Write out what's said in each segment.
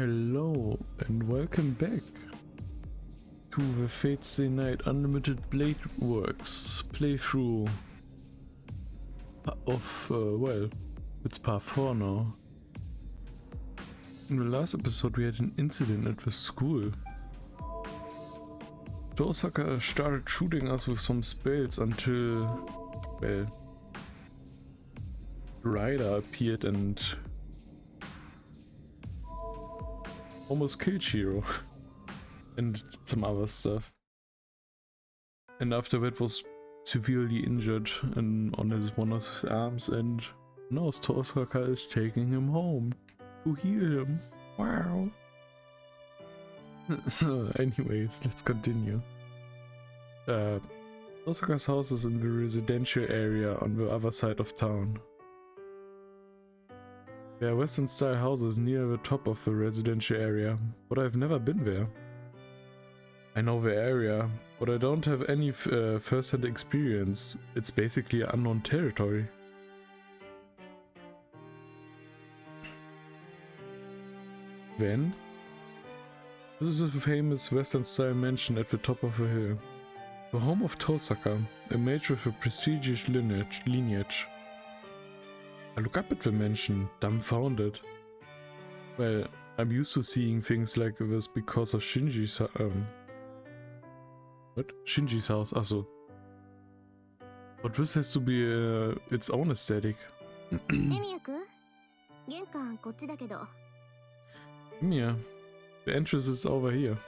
Hello and welcome back to the Fate Stay Night Unlimited Blade Works playthrough of, well, it's part 4 now. In the last episode we had an incident at the school. The Osaka started shooting us with some spells until, well, the rider appeared and almost killed Shiro and some other stuff. And after that was severely injured and on one of his arms, and now Tosaka is taking him home to heal him. Wow. Anyways, let's continue. Tosaka's house is in the residential area on the other side of town. There are Western style houses near the top of the residential area, but I've never been there. I know the area, but I don't have any first-hand experience. It's basically unknown territory. Then? This is a famous Western style mansion at the top of the hill. The home of Tosaka, a mage with a prestigious lineage. I look up at the mansion, dumbfounded. Well, I'm used to seeing things like this because of Shinji's what? Shinji's house, also. But this has to be its own aesthetic. Emiya, the entrance is over here.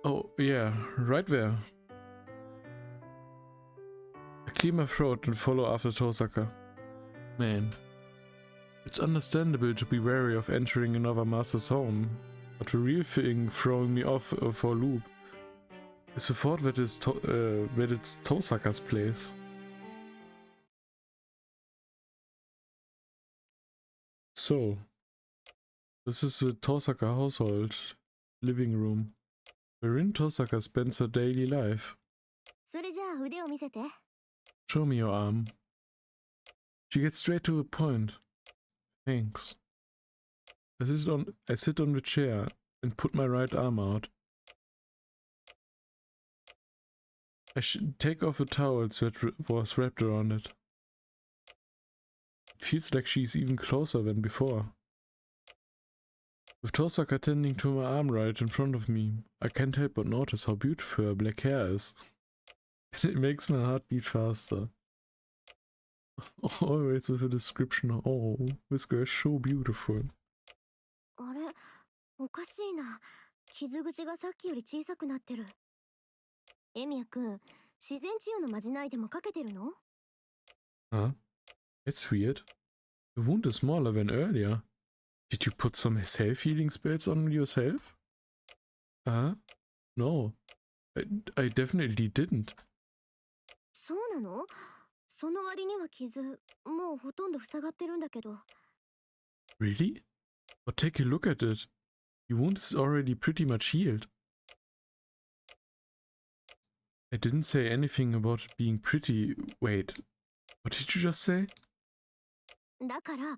Oh, yeah, right there. I clear my throat and follow after Tosaka. Man, it's understandable to be wary of entering another master's home, but the real thing throwing me off for a loop is the thought that it's Tosaka's place. So, this is the Tosaka household living room, wherein Tosaka spends her daily life. Show me your arm. She gets straight to the point. Thanks. I sit on the chair and put my right arm out. I take off the towels that was wrapped around it. It feels like she's even closer than before. With Tosaka tending to my arm right in front of me, I can't help but notice how beautiful her black hair is. And it makes my heart beat faster. Always with a description, oh, this girl is so beautiful. Huh? That's weird. The wound is smaller than earlier. Did you put some self-healing spells on yourself? Huh? No. I definitely didn't. Really? But take a look at it. Your wound is already pretty much healed. I didn't say anything about it being pretty. Wait, what did you just say? Huh?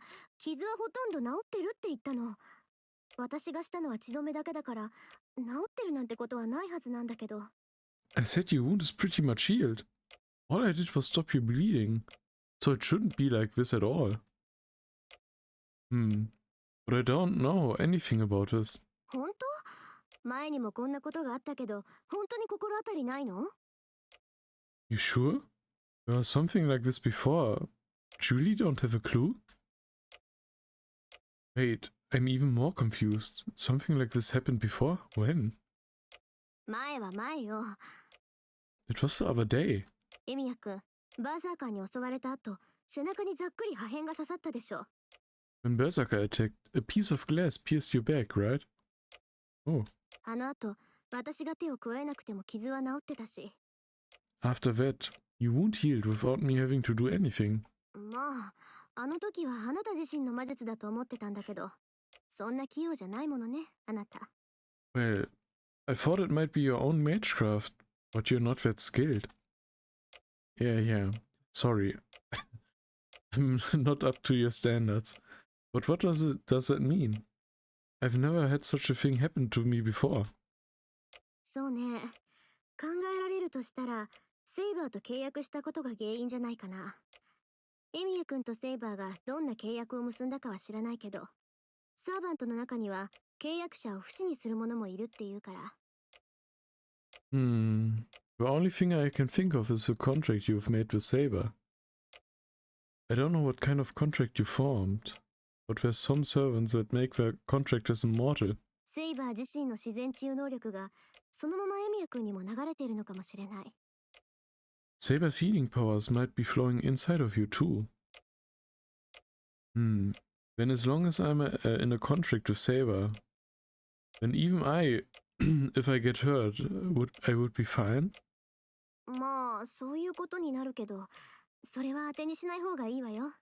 I said your wound is pretty much healed. All I did was stop you bleeding, so it shouldn't be like this at all. But I don't know anything about this. You sure? There was something like this before. You really don't have a clue? Wait, I'm even more confused. Something like this happened before? When? It was the other day. When Berserker attacked, a piece of glass pierced your back, right? Oh. After that, your wound healed without me having to do anything. Well, I thought it might be your own magecraft, but you're not that skilled. Yeah. Sorry. I'm not up to your standards. But what does that mean? I've never had such a thing happen to me before. そうね。考えられるとしたら、セイバーと契約したことが原因じゃないかな。エミヤ君とセイバーがどんな契約を結んだかは知らないけど、サーバントの中には契約者を不死にする者もいるっていうから。The only thing I can think of is the contract you've made with Saber. I don't know what kind of contract you formed, but there's some servants that make their contractors immortal. セイバー自身の自然治癒能力がそのままエミヤ君にも流れているのかもしれない。Saber's healing powers might be flowing inside of you too. Then as long as I'm in a contract with Saber, then even I, if I get hurt, I would be fine? まあ、そういうことになるけど、それは当てにしない方がいいわよ。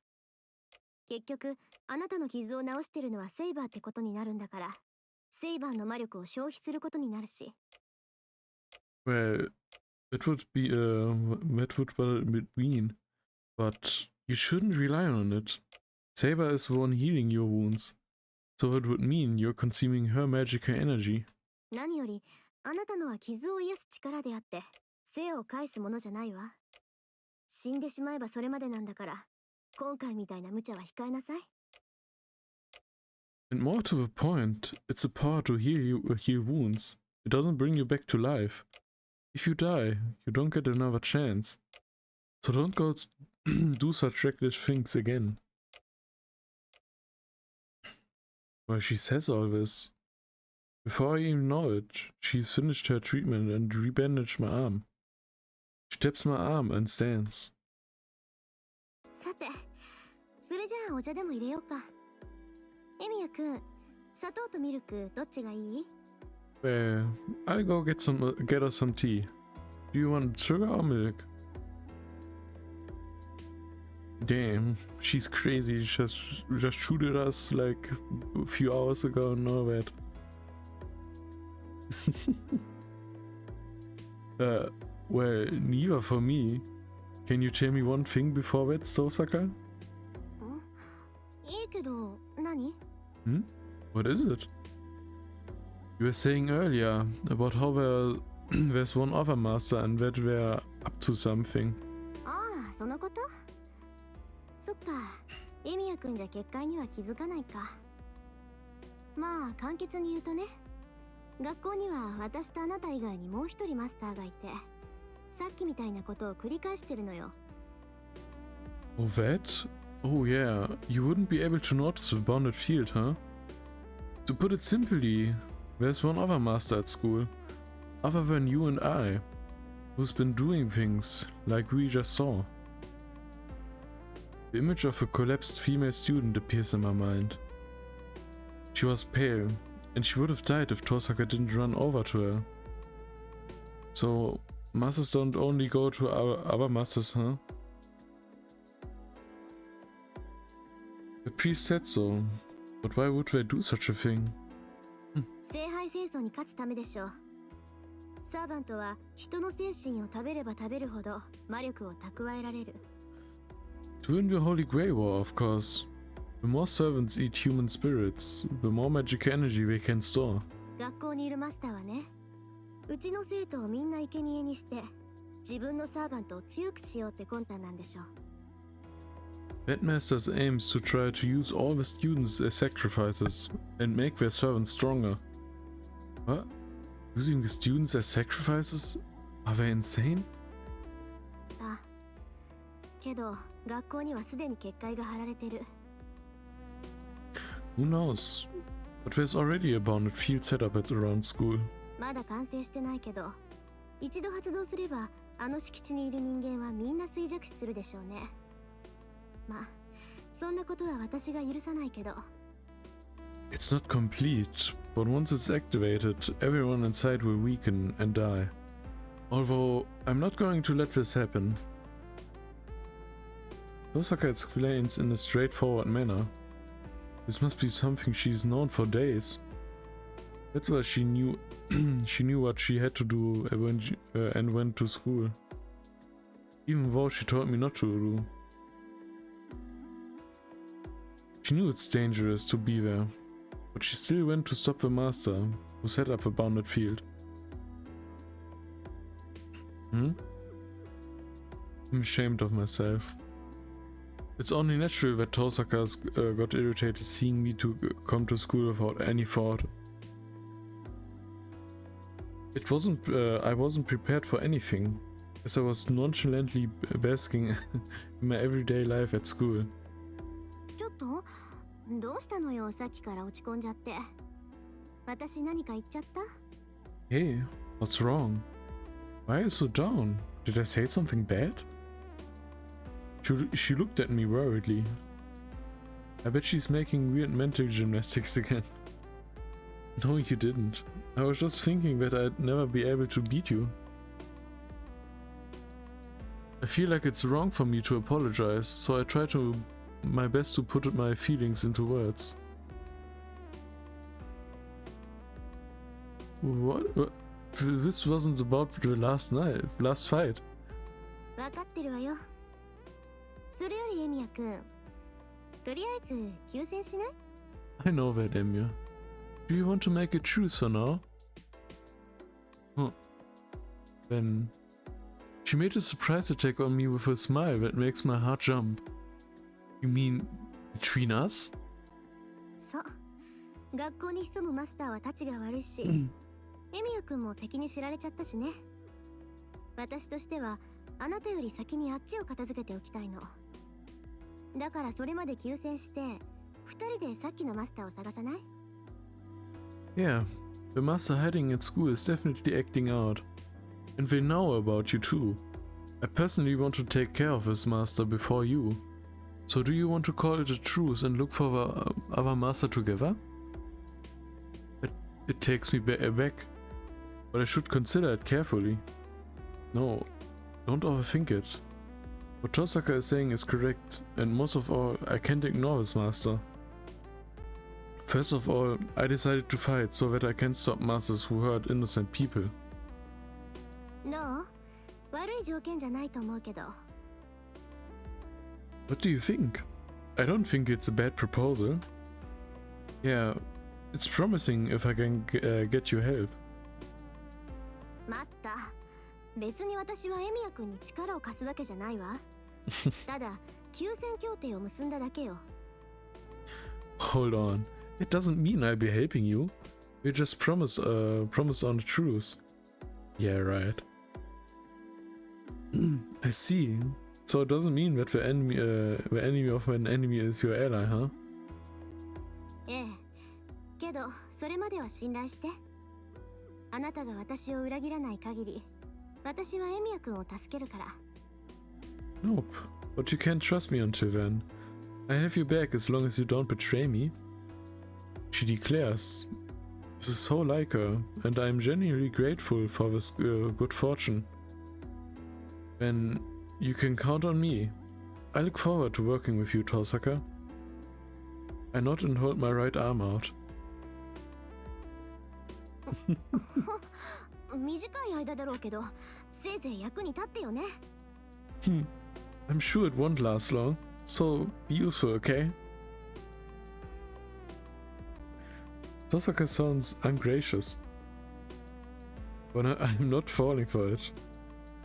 結局、あなたの傷を治してるのはセイバーってことになるんだから、セイバーの魔力を消費することになるし。Well, that would what it would mean, but you shouldn't rely on it. Saber is the one healing your wounds, so it would mean you're consuming her magical energy. 何より、あなたのは傷を癒す力であって、生を返すものじゃないわ。死んでしまえばそれまでなんだから、今回みたいな無茶は控えなさい。And more to the point, it's a power to heal wounds. It doesn't bring you back to life. If you die, you don't get another chance. So don't go do such reckless things again. Well, she says all this. Before I even know it, she's finished her treatment and rebandaged my arm. She taps my arm and stands. さて、それじゃあお茶でも入れようか。エミヤくん、砂糖とミルクどっちがいい？ Well, I'll go get us some tea. Do you want sugar or milk? Damn, she's crazy. She just shooted us like a few hours ago and all that. Well, neither for me. Can you tell me one thing before that, Stosaka? いいけど、何？ What is it? You were saying earlier about how there's one other master and that we're up to something. ああ、そのこと？そっか、エミヤくんじゃ結界には気づかないか。まあ、簡潔に言うとね、学校には私とあなた以外にもう一人マスターがいて、さっきみたいなことを繰り返してるのよ。Oh, that? Oh yeah, you wouldn't be able to notice the bounded field, huh? To put it simply, there's one other master at school, other than you and I, who's been doing things like we just saw. The image of a collapsed female student appears in my mind. She was pale, and she would have died if Tosaka didn't run over to her. So, masters don't only go to our other masters, huh? The priest said so, but why would they do such a thing? 聖杯戦争に勝つためでしょう。サーバントは人の精神を食べれば食べるほど魔力を蓄えられる。To win the Holy Grail War, of course. The more servants eat human spirits, the more magic energy they can store. 学校にいるマスターはね、うちの生徒をみんな生贄にして、自分のサーバントを強くしようって魂胆なんでしょう。Headmasters aims to try to use all the students as sacrifices and make their servants stronger. What? Using the students as sacrifices? Are they insane? さあ、けど学校にはすでに結界が張られてる。Who knows? But there's already a bounded field set up at around school. まだ完成してないけど、一度発動すればあの敷地にいる人間はみんな衰弱死するでしょうね。まあ、そんなことは私が許さないけど。It's not complete, but once it's activated, everyone inside will weaken and die. Although, I'm not going to let this happen. Osaka explains in a straightforward manner. This must be something she's known for days. That's why she knew what she had to do and went to school. Even though she told me not to do. She knew it's dangerous to be there. But she still went to stop the master, who set up a bounded field. I'm ashamed of myself. It's only natural that Tosaka got irritated seeing me to come to school without any thought. I wasn't prepared for anything, as I was nonchalantly basking in my everyday life at school. ちょっとどうしたのよ、さっきから落ち込んじゃって。私何か言っちゃった？ Hey, what's wrong? Why are you so down? Did I say something bad? She looked at me worriedly. I bet she's making weird mental gymnastics again. No, you didn't. I was just thinking that I'd never be able to beat you. I feel like it's wrong for me to apologize, so I try my best to put my feelings into words. What? This wasn't about the last fight. わかってるわよ。それよりエミヤくん、とりあえず休戦しない？ I know that, Emiya. Do you want to make a truce for now? Huh. Then she made a surprise attack on me with a smile that makes my heart jump. You mean between us? そう。学校に潜むマスターはたちが悪いし、エミヤくんも敵に知られちゃったしね。私としてはあなたより先にあっちを片付けておきたいの。だからそれまで休戦して、二人でさっきのマスターを探さない？ Yeah, the master hiding at school is definitely acting out. And they know about you too. I personally want to take care of this master before you. So do you want to call it a truce and look for the other master together? It takes me aback, but I should consider it carefully. No, don't overthink it. What Tosaka is saying is correct, and most of all, I can't ignore this master. First of all, I decided to fight so that I can stop masters who hurt innocent people. どう？悪い条件じゃないと思うけど。 What do you think? I don't think it's a bad proposal. Yeah, it's promising if I can get you help. 待った。別に私はエミヤ君に力を貸すわけじゃないわ。ただ、休戦協定を結んだだけよ。Hold on. It doesn't mean I'll be helping you. We just promised on a truce. Yeah, right. I see. So it doesn't mean that the enemy of an enemy is your ally, huh? ええ。けど、それまでは信頼して。あなたが私を裏切らない限り、私はエミヤ君を助けるから。Nope. But you can't trust me until then. I have your back as long as you don't betray me. She declares. This is so like her, and I am genuinely grateful for this good fortune. Then you can count on me. I look forward to working with you, Tosaka. I nod and hold my right arm out. 短い間だろうけど、せいぜい役に立ってよね。I'm sure it won't last long, so be useful, okay? Tosaka sounds ungracious, but I'm not falling for it.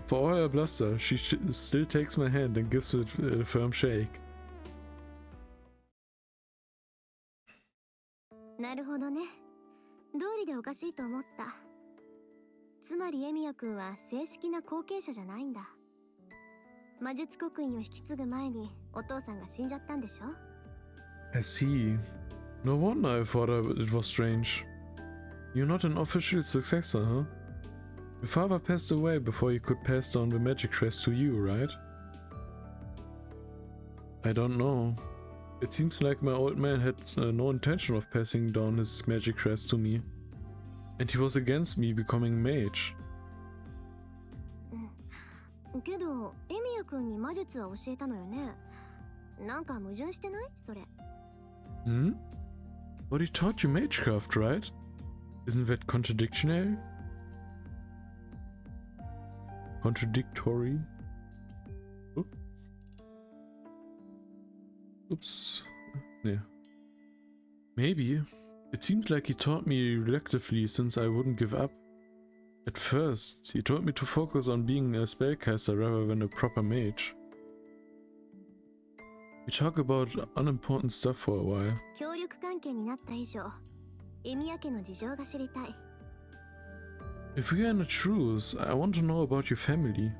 For all her bluster, she still takes my hand and gives it a firm shake. なるほどね。道理でおかしいと思った。つまりエミヤ君は正式な後継者じゃないんだ。魔術刻印を引き継ぐ前にお父さんが死んじゃったんでしょ？ I see. No wonder I thought it was strange. You're not an official successor, huh? Your father passed away before he could pass down the magic crest to you, right? I don't know. It seems like my old man had no intention of passing down his magic crest to me. And he was against me becoming mage. けど、エミヤ君に魔術は教えたのよね。なんか矛盾してない？それ。Hmm? But he taught you magecraft, right? Isn't that contradictory? Contradictory? Oops. Yeah. Maybe. It seems like he taught me reluctantly since I wouldn't give up. At first, he told me to focus on being a spellcaster rather than a proper mage. We talk about unimportant stuff for a while. 協力関係になった以上、エミヤ家の事情が知りたい。If we are in a truce, I want to know about your family.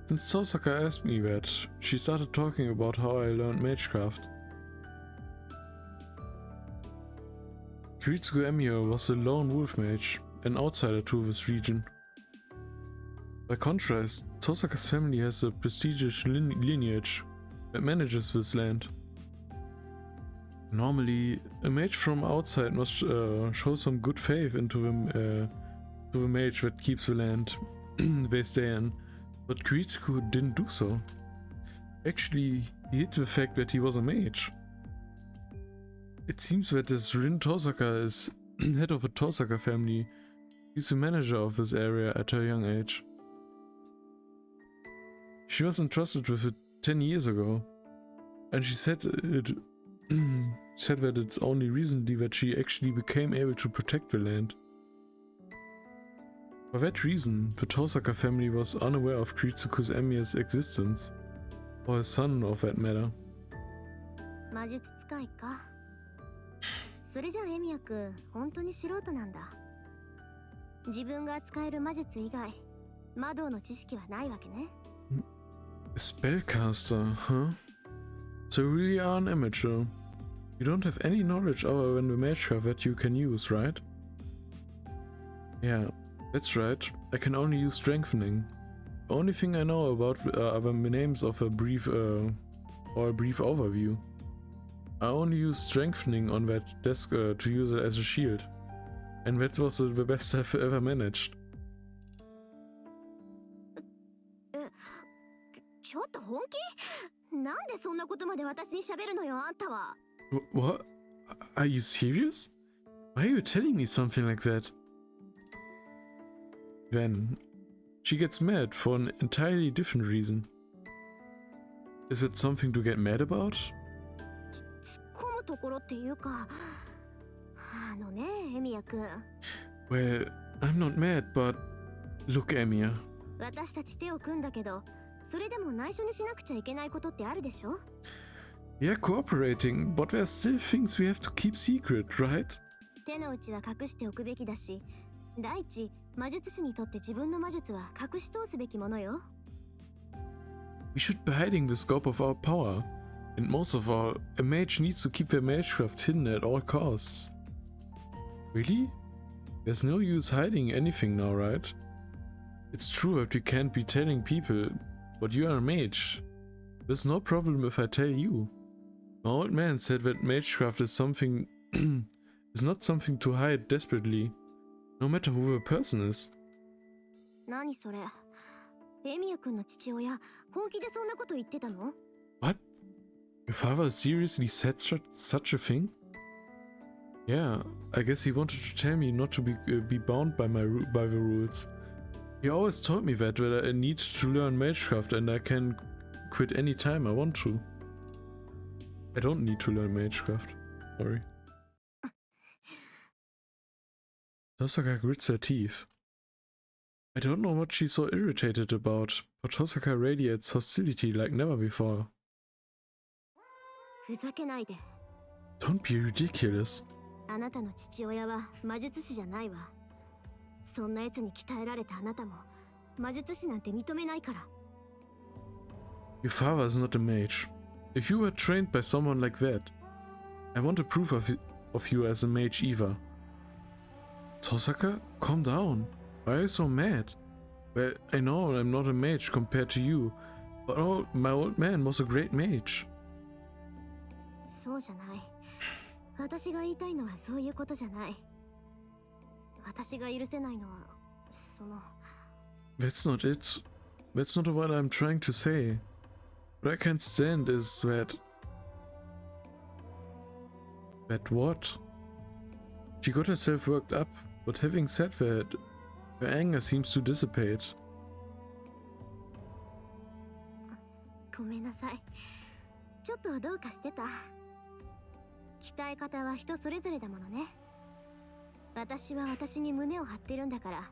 Since Tosaka asked me that, she started talking about how I learned magecraft. Kiritsugu Emiya was a lone wolf mage, an outsider to this region. By contrast, Tosaka's family has a prestigious lineage that manages this land. Normally, a mage from outside must show some good faith into the mage that keeps the land they stay in, but Kiritsugu didn't do so. Actually, he hid the fact that he was a mage. It seems that this Rin Tosaka is head of a Tosaka family. He's the manager of this area at her young age. She was entrusted with it 10 years ago, and she said said that it's only recently that she actually became able to protect the land. For that reason, the Tosaka family was unaware of Kiritsugu Emiya's existence, or his son of that matter. 魔術使いか。それじゃあエミヤ君、本当に素人なんだ。自分が使える魔術以外、魔導の知識はないわけね。Spellcaster, huh? So you really are an amateur. You don't have any knowledge other than the magecraft that you can use, right? Yeah, that's right. I can only use strengthening. The only thing I know about are the names of a brief overview. I only used strengthening on that desk to use it as a shield. And that was the best I've ever managed. ちょっと本気？なんでそんなことまで私に喋るのよ、あんたは。What? Are you serious? Why are you telling me something like that? Then, she gets mad for an entirely different reason. Is it something to get mad about? 突っ込むところっていうか、エミヤ君。Well, I'm not mad, but look, Emiya. 私たち手を組んだけど、それでも内緒にしなくちゃいけないことってあるでしょ？ We are cooperating, but there are still things we have to keep secret, right? 手の内は隠しておくべきだし、第一、魔術師にとって自分の魔術は隠し通すべきものよ。We should be hiding the scope of our power. And most of all, a mage needs to keep their magecraft hidden at all costs. Really? There's no use hiding anything now, right? It's true that we can't be telling people, but you are a mage. There's no problem if I tell you. My old man said that magecraft is something is not something to hide desperately, no matter who the person is. 何それ？エミヤ君の父親、本気でそんなこと言ってたの？ What? Your father seriously said such a thing? Yeah, I guess he wanted to tell me not to be bound by the rules. He always told me that I need to learn magecraft and I can quit any time I want to. I don't need to learn magecraft. Sorry. Tosaka grits her teeth. I don't know what she's so irritated about, but Tosaka radiates hostility like never before. ふざけないで。Don't be ridiculous. あなたの父親は魔術師じゃないわ。そんな奴に鍛えられたあなたも魔術師なんて認めないから。Your father is not a mage. If you were trained by someone like that, I want a proof of you as a mage either. Tosaka, calm down. Why are you so mad? Well, I know I'm not a mage compared to you, but my old man was a great mage. そうじゃない。私が言いたいのはそういうことじゃない。私が許せないのは、その。That's not it. That's not what I'm trying to say. What I can't stand is that... That what? She got herself worked up, but having said that, her anger seems to dissipate. ごめんなさい。ちょっとどうかしてた。鍛え方は人それぞれだものね。私は私に胸を張ってるんだから、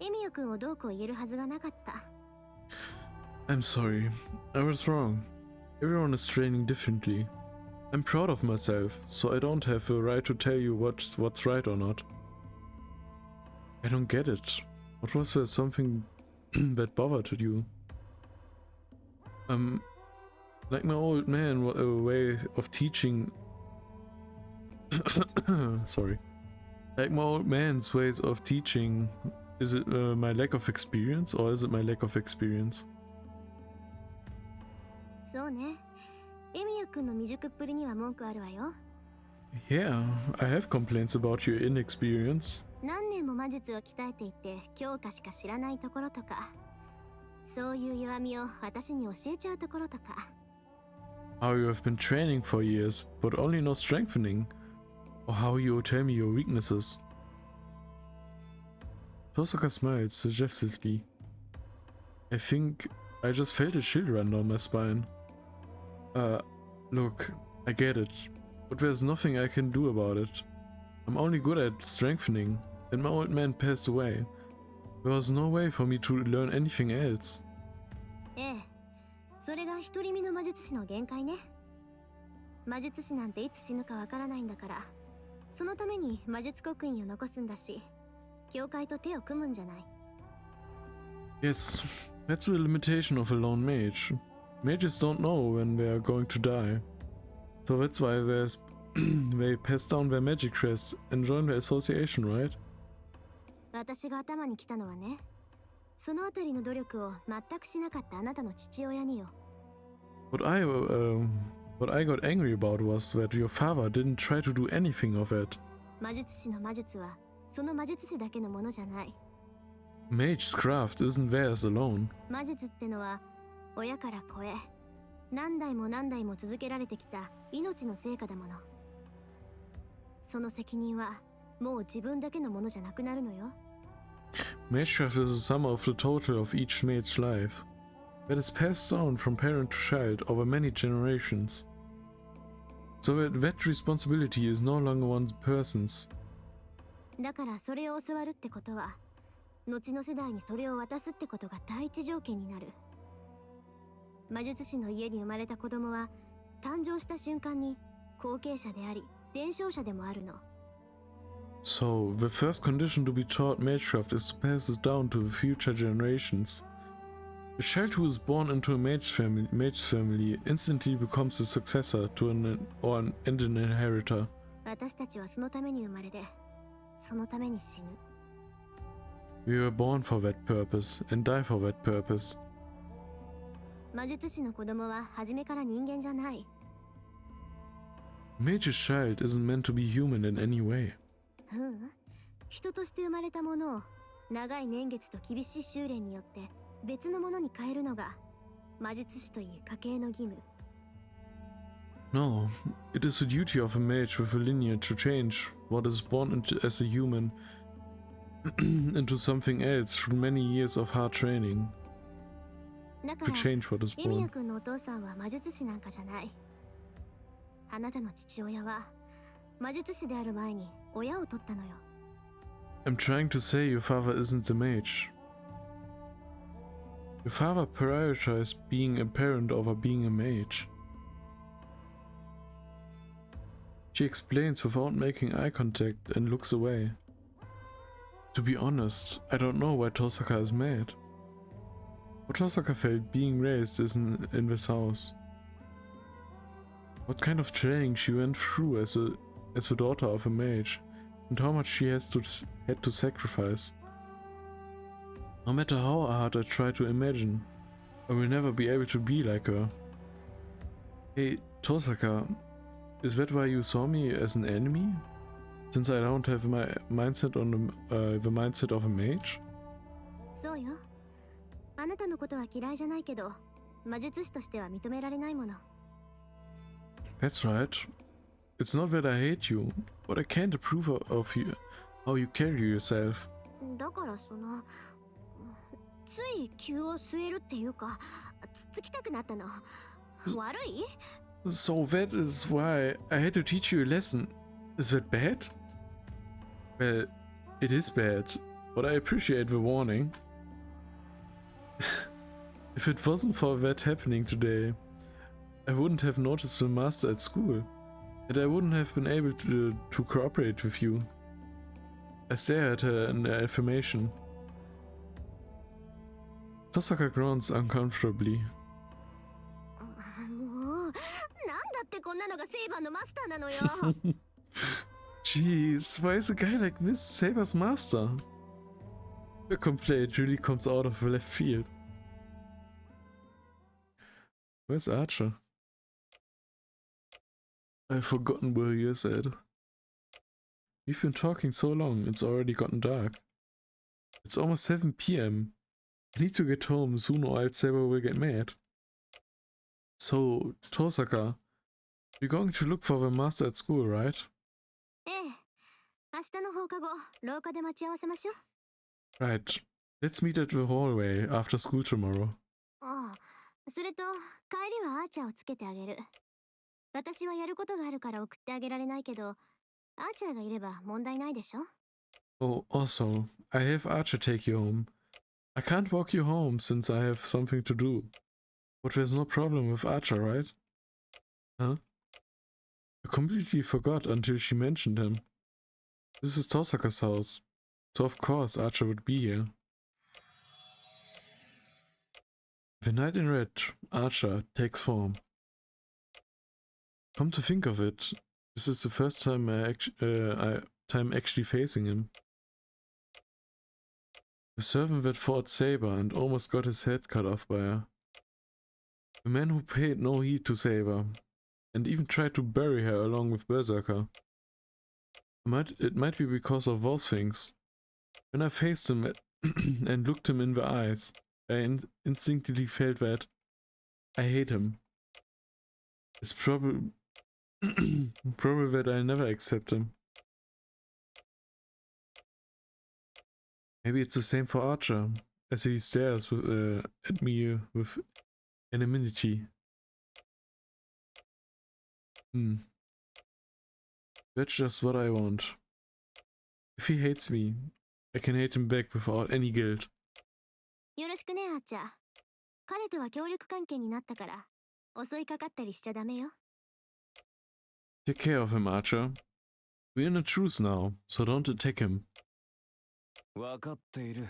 エミヤ君をどうこう言えるはずがなかった。I'm sorry. I was wrong. Everyone is training differently. I'm proud of myself, so I don't have a right to tell you what's right or not. I don't get it. What was there something that bothered you? Like my old man, a way of teaching. Sorry. Like my old man's ways of teaching. Is it my lack of experience, or is it my lack of experience? そうね。エミヤ君の未熟っぷりには文句あるわよ。Yeah, I have complaints about your inexperience. 何年も魔術を鍛えていて強化しか知らないところとか、そういう弱みを私に教えちゃうところとか。How you have been training for years, but only no strengthening. Or how you tell me your weaknesses. Tosaka smiled suggestively. I think I just felt a chill run down my spine. Look, I get it, but there's nothing I can do about it. I'm only good at strengthening, and my old man passed away. There was no way for me to learn anything else. ええ、それが独り身の魔術師の限界ね。魔術師なんていつ死ぬかわからないんだから、そのために魔術刻印を残すんだし、教会と手を組むんじゃない。Yes, that's the limitation of a lone mage. Mages don't know when they are going to die. So that's why they pass down their magic crests and join the association, right? 私が頭に来たのはね、そのあたりの努力を全くしなかったあなたの父親によ。What I got angry about was that your father didn't try to do anything of it. 魔術師の魔術はその魔術師だけのものじゃない。Mage's craft isn't theirs alone. 魔術ってのは親から子へ何代も何代も続けられてきた命の成果だもの。その責任はもう自分だけのものじゃなくなるのよ。Magecraft is the sum of the total of each mage's life. That is passed down from parent to child over many generations. So that responsibility is no longer one person's. だからそれを教わるってことは、後の世代にそれを渡すってことが第一条件になる。魔術師の家に生まれた子供は誕生した瞬間に後継者であり伝承者でもあるの。So, the first condition to be taught magecraft is to pass it down to the future generations. A child who is born into a mage's family instantly becomes a successor to an inheritor. 私たちはそのために生まれて、そのために死ぬ。We were born for that purpose and die for that purpose. 魔術師の子供は初めから人間じゃない。Mage's child isn't meant to be human in any way. 人として生まれたものを長い年月と厳しい修練によって別のものに変えるのが魔術師という家系の義務。No, it is the duty of a mage with a lineage to change what is born as a human into something else through many years of hard training. だか To ら change what is エミヤ born. 君のお父さんは魔術師なんかじゃない。あなたの父親は魔術師である前に親を取ったのよ。I'm trying to say your father isn't the mage. Your father prioritized being a parent over being a mage. She explains without making eye contact and looks away. To be honest, I don't know why Tosaka is mad. What Tosaka felt being raised isn't in this house. What kind of training she went through as the daughter of a mage, and how much she had to sacrifice. No matter how hard I try to imagine, I will never be able to be like her. Hey, Tosaka, is that why you saw me as an enemy? Since I don't have my mindset on the mindset of a mage? そうよ。あなたのことは嫌いじゃないけど、魔術師としては認められないもの。That's right. It's not that I hate you, but I can't approve of you, how you carry yourself. だからつい気を据えるっていうか、つっつきたくなったの。悪い？ So that is why I had to teach you a lesson. Is that bad? Well, it is bad, but I appreciate the warning. If it wasn't for that happening today, I wouldn't have noticed the master at school, and I wouldn't have been able to cooperate with you. I stare at her in affirmation. Tosaka grunts uncomfortably. もう、なんだってこんなのがセイバーのマスターなのよ。Jeez, why is a guy like this Saber's master? The complaint really comes out of left field. Where's Archer? I've forgotten where he is at. We've been talking so long, it's already gotten dark. It's almost 7 p.m. I need to get home soon or else Saber will get mad. So, Tosaka, you're going to look for the master at school, right? ええ。明日の放課後、廊下で待ち合わせましょう。 Right. Let's meet at the hallway after school tomorrow. ああ、それと、帰りはアーチャーをつけてあげる。私はやることがあるから送ってあげられないけど、アーチャーがいれば問題ないでしょ Oh, also, I have Archer take you home. I can't walk you home since I have something to do. But there's no problem with Archer, right? Huh? I completely forgot until she mentioned him. This is Tosaka's house, so of course Archer would be here. The Knight in Red, Archer, takes form. Come to think of it, this is the first time I'm actually facing him. The servant that fought Saber and almost got his head cut off by her. The man who paid no heed to Saber, and even tried to bury her along with Berserker. It might be because of those things. When I faced him and looked him in the eyes, I instinctively felt that I hate him. It's probably that I'll never accept him. Maybe it's the same for Archer, as he stares at me with anonymity. That's just what I want. If he hates me, I can hate him back without any guilt. よろしくね、アーチャー。彼とは協力関係になったから、襲いかかったりしちゃダメよ。Take care of him, Archer. We're in a truce now, so don't attack him. わかっている。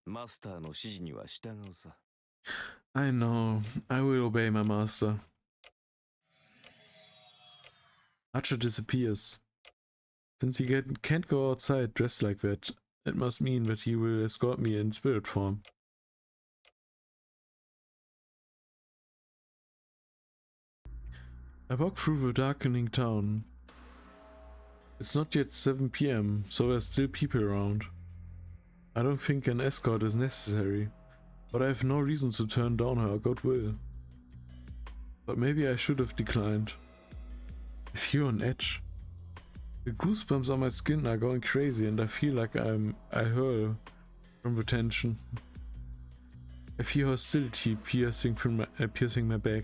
マスターの指示には従うさ。I know. I will obey my master. Archer disappears. Since he can't go outside dressed like that, it must mean that he will escort me in spirit form. I walk through the darkening town. It's not yet 7 p.m, so there's still people around. I don't think an escort is necessary, but I have no reason to turn down her goodwill. But maybe I should have declined. I feel on edge. The goosebumps on my skin are going crazy and I feel like I hurl from the tension. I feel hostility piercing my back.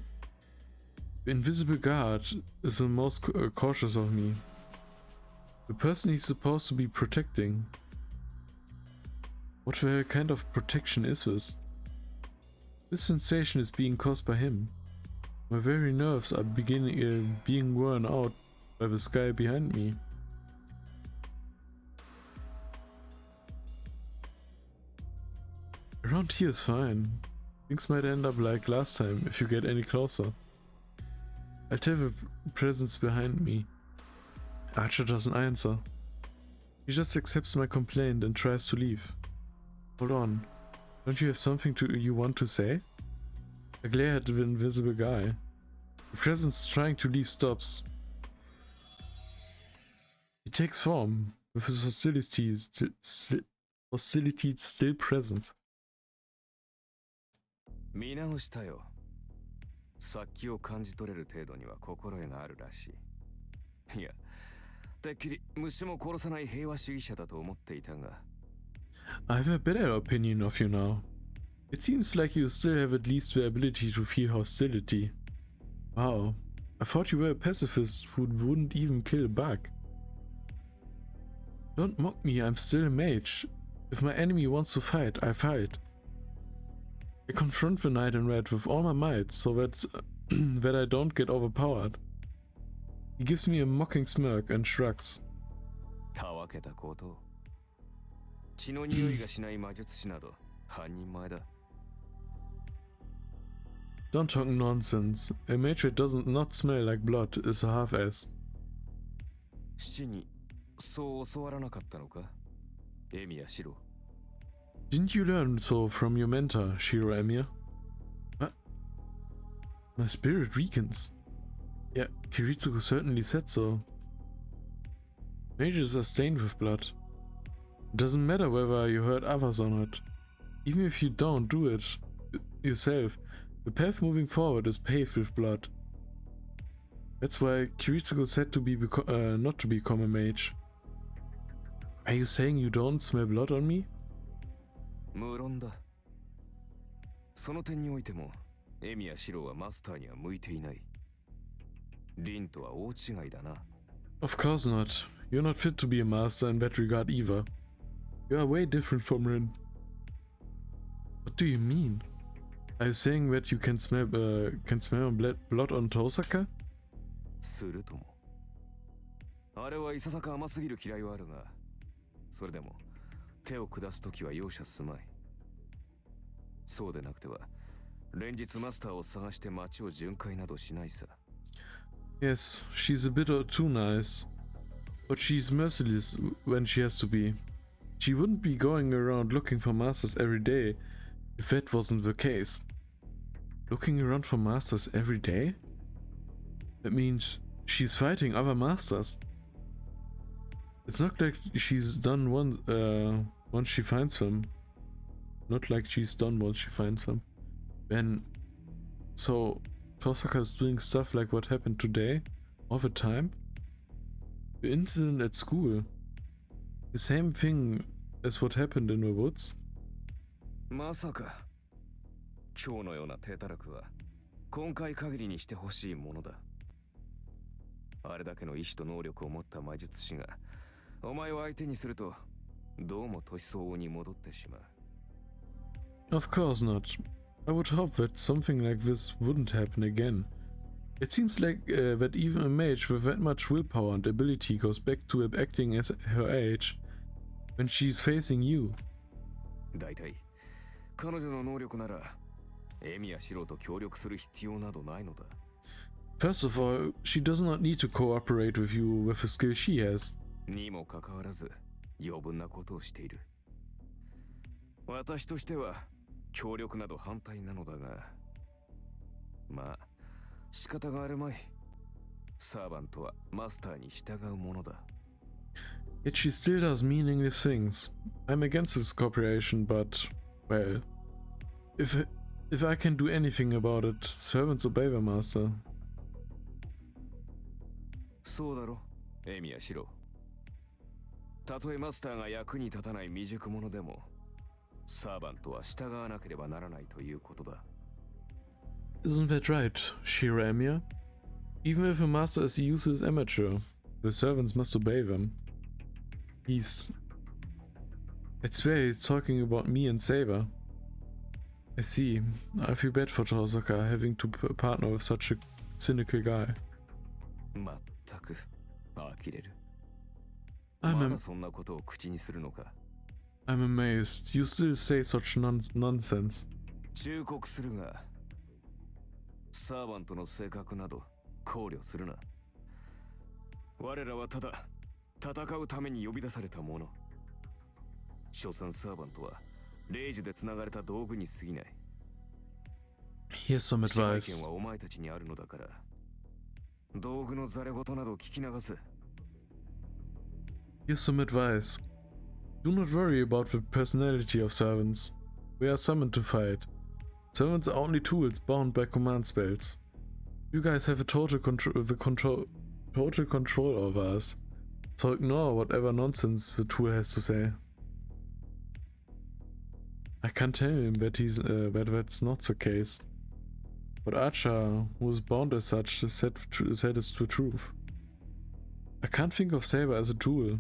The invisible guard is the most cautious of me. The person he's supposed to be protecting. What the kind of protection is this? This sensation is being caused by him. My very nerves are being worn out by the sky behind me. Around here is fine. Things might end up like last time if you get any closer. I tell the presence behind me. Archer doesn't answer. He just accepts my complaint and tries to leave. Hold on. Don't you have something you want to say? I glare at the invisible guy. The presence trying to leave stops. He takes form, with his hostility still present. 見直したよ。殺気を感じ取れる程度には心得があるらしい。いや、てっきり虫も殺さない平和主義者だと思っていたが。I have a better opinion of you now. It seems like you still have at least the ability to feel hostility. Wow. I thought you were a pacifist who wouldn't even kill a bug. Don't mock me, I'm still a mage. If my enemy wants to fight, I fight. I confront the knight in red with all my might so that, that I don't get overpowered. He gives me a mocking smirk and shrugs. たわけたこと。血の匂いがしない魔術師など半人前だ。Don't talk nonsense. A mage that doesn't not smell like blood is a half-ass. 死にそう教わらなかったのか、エミヤシロ。Didn't you learn so from your mentor, Shiro Emir? What? My spirit weakens. Yeah, Kiritsuko certainly said so. Mages are stained with blood. It doesn't matter whether you hurt others or not. Even if you don't do it yourself, the path moving forward is paved with blood. That's why Kiritsuko said to be not to become a mage. Are you saying you don't smell blood on me? 無論だ。その点においても、エミヤシロはマスターには向いていない。リンとは大違いだな。Of course not. You're not fit to be a master in that regard either. You are way different from Rin. What do you mean? Are you saying that you can smell blood on Tosaka? するとも。あれはいささか甘すぎる嫌いはあるが、それでも手を下すときは容赦すまい。そうでなくては、連日マスターを探して街を巡回などしないさ。Yes, she's a bit too nice. But she's merciless when she has to be. She wouldn't be going around looking for masters every day if that wasn't the case. Looking around for masters every day? That means she's fighting other masters. It's not like she's done once she finds them. Not like she's done once she finds them. So Tosaka is doing stuff like what happened today, all the time? The incident at school. The same thing as what happened in the woods? まさか今日のような手たらくは今回限りにしてほしいものだ。あれだけの意志と能力を持った魔術師がお前を相手にするとどうも年相応に戻ってしまう。Of course not. I would hope that something like this wouldn't happen again. It seems like that even a mage with that much willpower and ability goes back to acting as her age when she's facing you. だいたい彼女の能力ならエミやシロと協力する必要などないのだ。First of all, she does not need to cooperate with you with the skill she has. にもかかわらず余分なことをしている。私としては協力など反対なのだが、まあ仕方があるまい。サーバントはマスターに従うものだ。Yet she still does meaningless things. I'm against this cooperation, but, well, if I can do anything about it, servants obey their master. そうだろ、エミやシロ。たとえマスターが役に立たない未熟者でも、サーバントは従わなければならないということだ。Isn't that right, Shiro Emir? Even if a master is a useless amateur, the servants must obey them. I swear he's talking about me and Saber. I see. I feel bad for Tosaka having to partner with such a cynical guy. まったく、呆れる。I'm まだそんなことを口にするのか。I'm amazed. You still say such nonsense. 忠告するが、サーバントの性格など考慮するな。我らはただ戦うために呼び出されたもの。所詮サーバントは霊樹で繋がれた道具に過ぎない。Here's some 支配 advice. 権はお前たちにあるのだから、道具のざれ言など聞き流す。Here's some advice. Do not worry about the personality of servants. We are summoned to fight. Servants are only tools bound by command spells. You guys have a total control over us. So ignore whatever nonsense the tool has to say. I can't tell him that that's not the case. But Archer, who was bound as such, said it's the truth. I can't think of Saber as a jewel,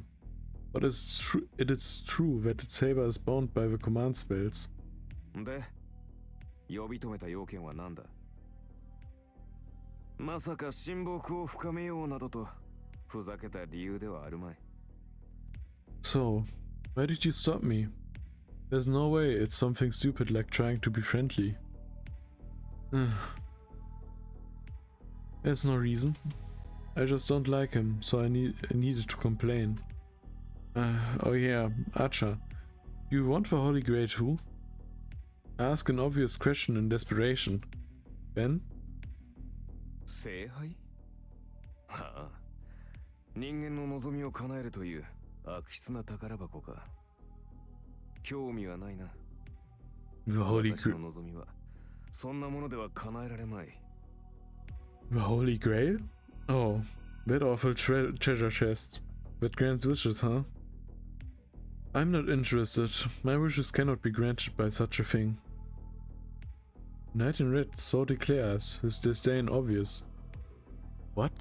but it is true that Saber is bound by the command spells. で、呼び止めた要件は何だ？まさか親睦を深めようなどとふざけた理由ではあるまい。So, why did you stop me? There's no way it's something stupid like trying to be friendly. There's no reason. I just don't like him, so I needed to complain. Oh yeah, Archer. Do you want the Holy Grail too? I ask an obvious question in desperation. Ben? 聖杯？はあ。人間の望みを叶えるという悪質な宝箱か。興味はないな。The Holy 私の Grail? 望みはそんなものでは叶えられまい。The Holy Grail? Oh, that awful treasure chest. That grants wishes, huh? I'm not interested. My wishes cannot be granted by such a thing. Knight in Red so declares, his disdain obvious. What?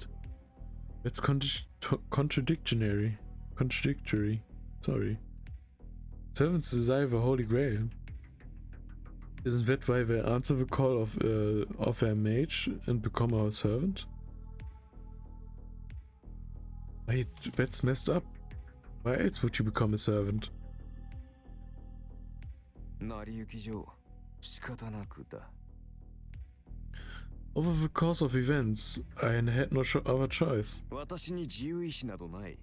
That's contradictory. Sorry. Servants desire the Holy Grail. Isn't that why they answer the call of their mage and become our servant? Wait, that's messed up. Why else would you become a servant? 成り行き上、仕方なくだ。Over the course of events, I had no other choice. 私に自由意志などない。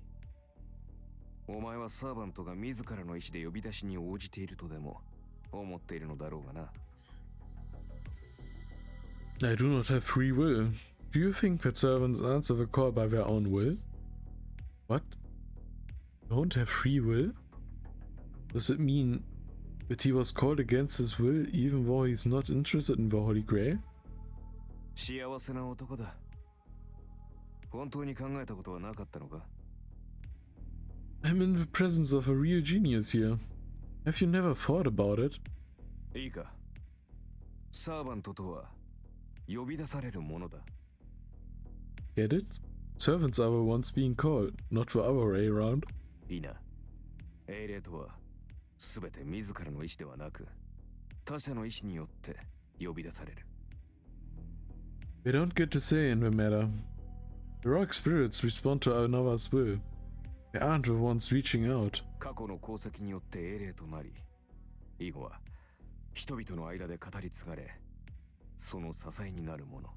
お前はサーバントが自らの意志で呼び出しに応じているとでも思っているのだろうがな。I do not have free will. Do you think that servants answer the call by their own will? What? Don't have free will? Does it mean that he was called against his will even though he's not interested in the Holy Grail? 幸せな男だ。本当に考えたことはなかったのか？ I'm in the presence of a real genius here. Have you never thought about it? いいか。サーバントとは呼び出されるものだ。Get it? Servants are the ones being called, not the other way around. いいな。英霊とはすべて自らの意志ではなく、他者の意志によって呼び出される。They don't get to say in the matter. Heroic spirits respond to another's will. They aren't the ones reaching out. 過去の功績によって英霊となり、以後は人々の間で語り継がれ、その支えになるもの。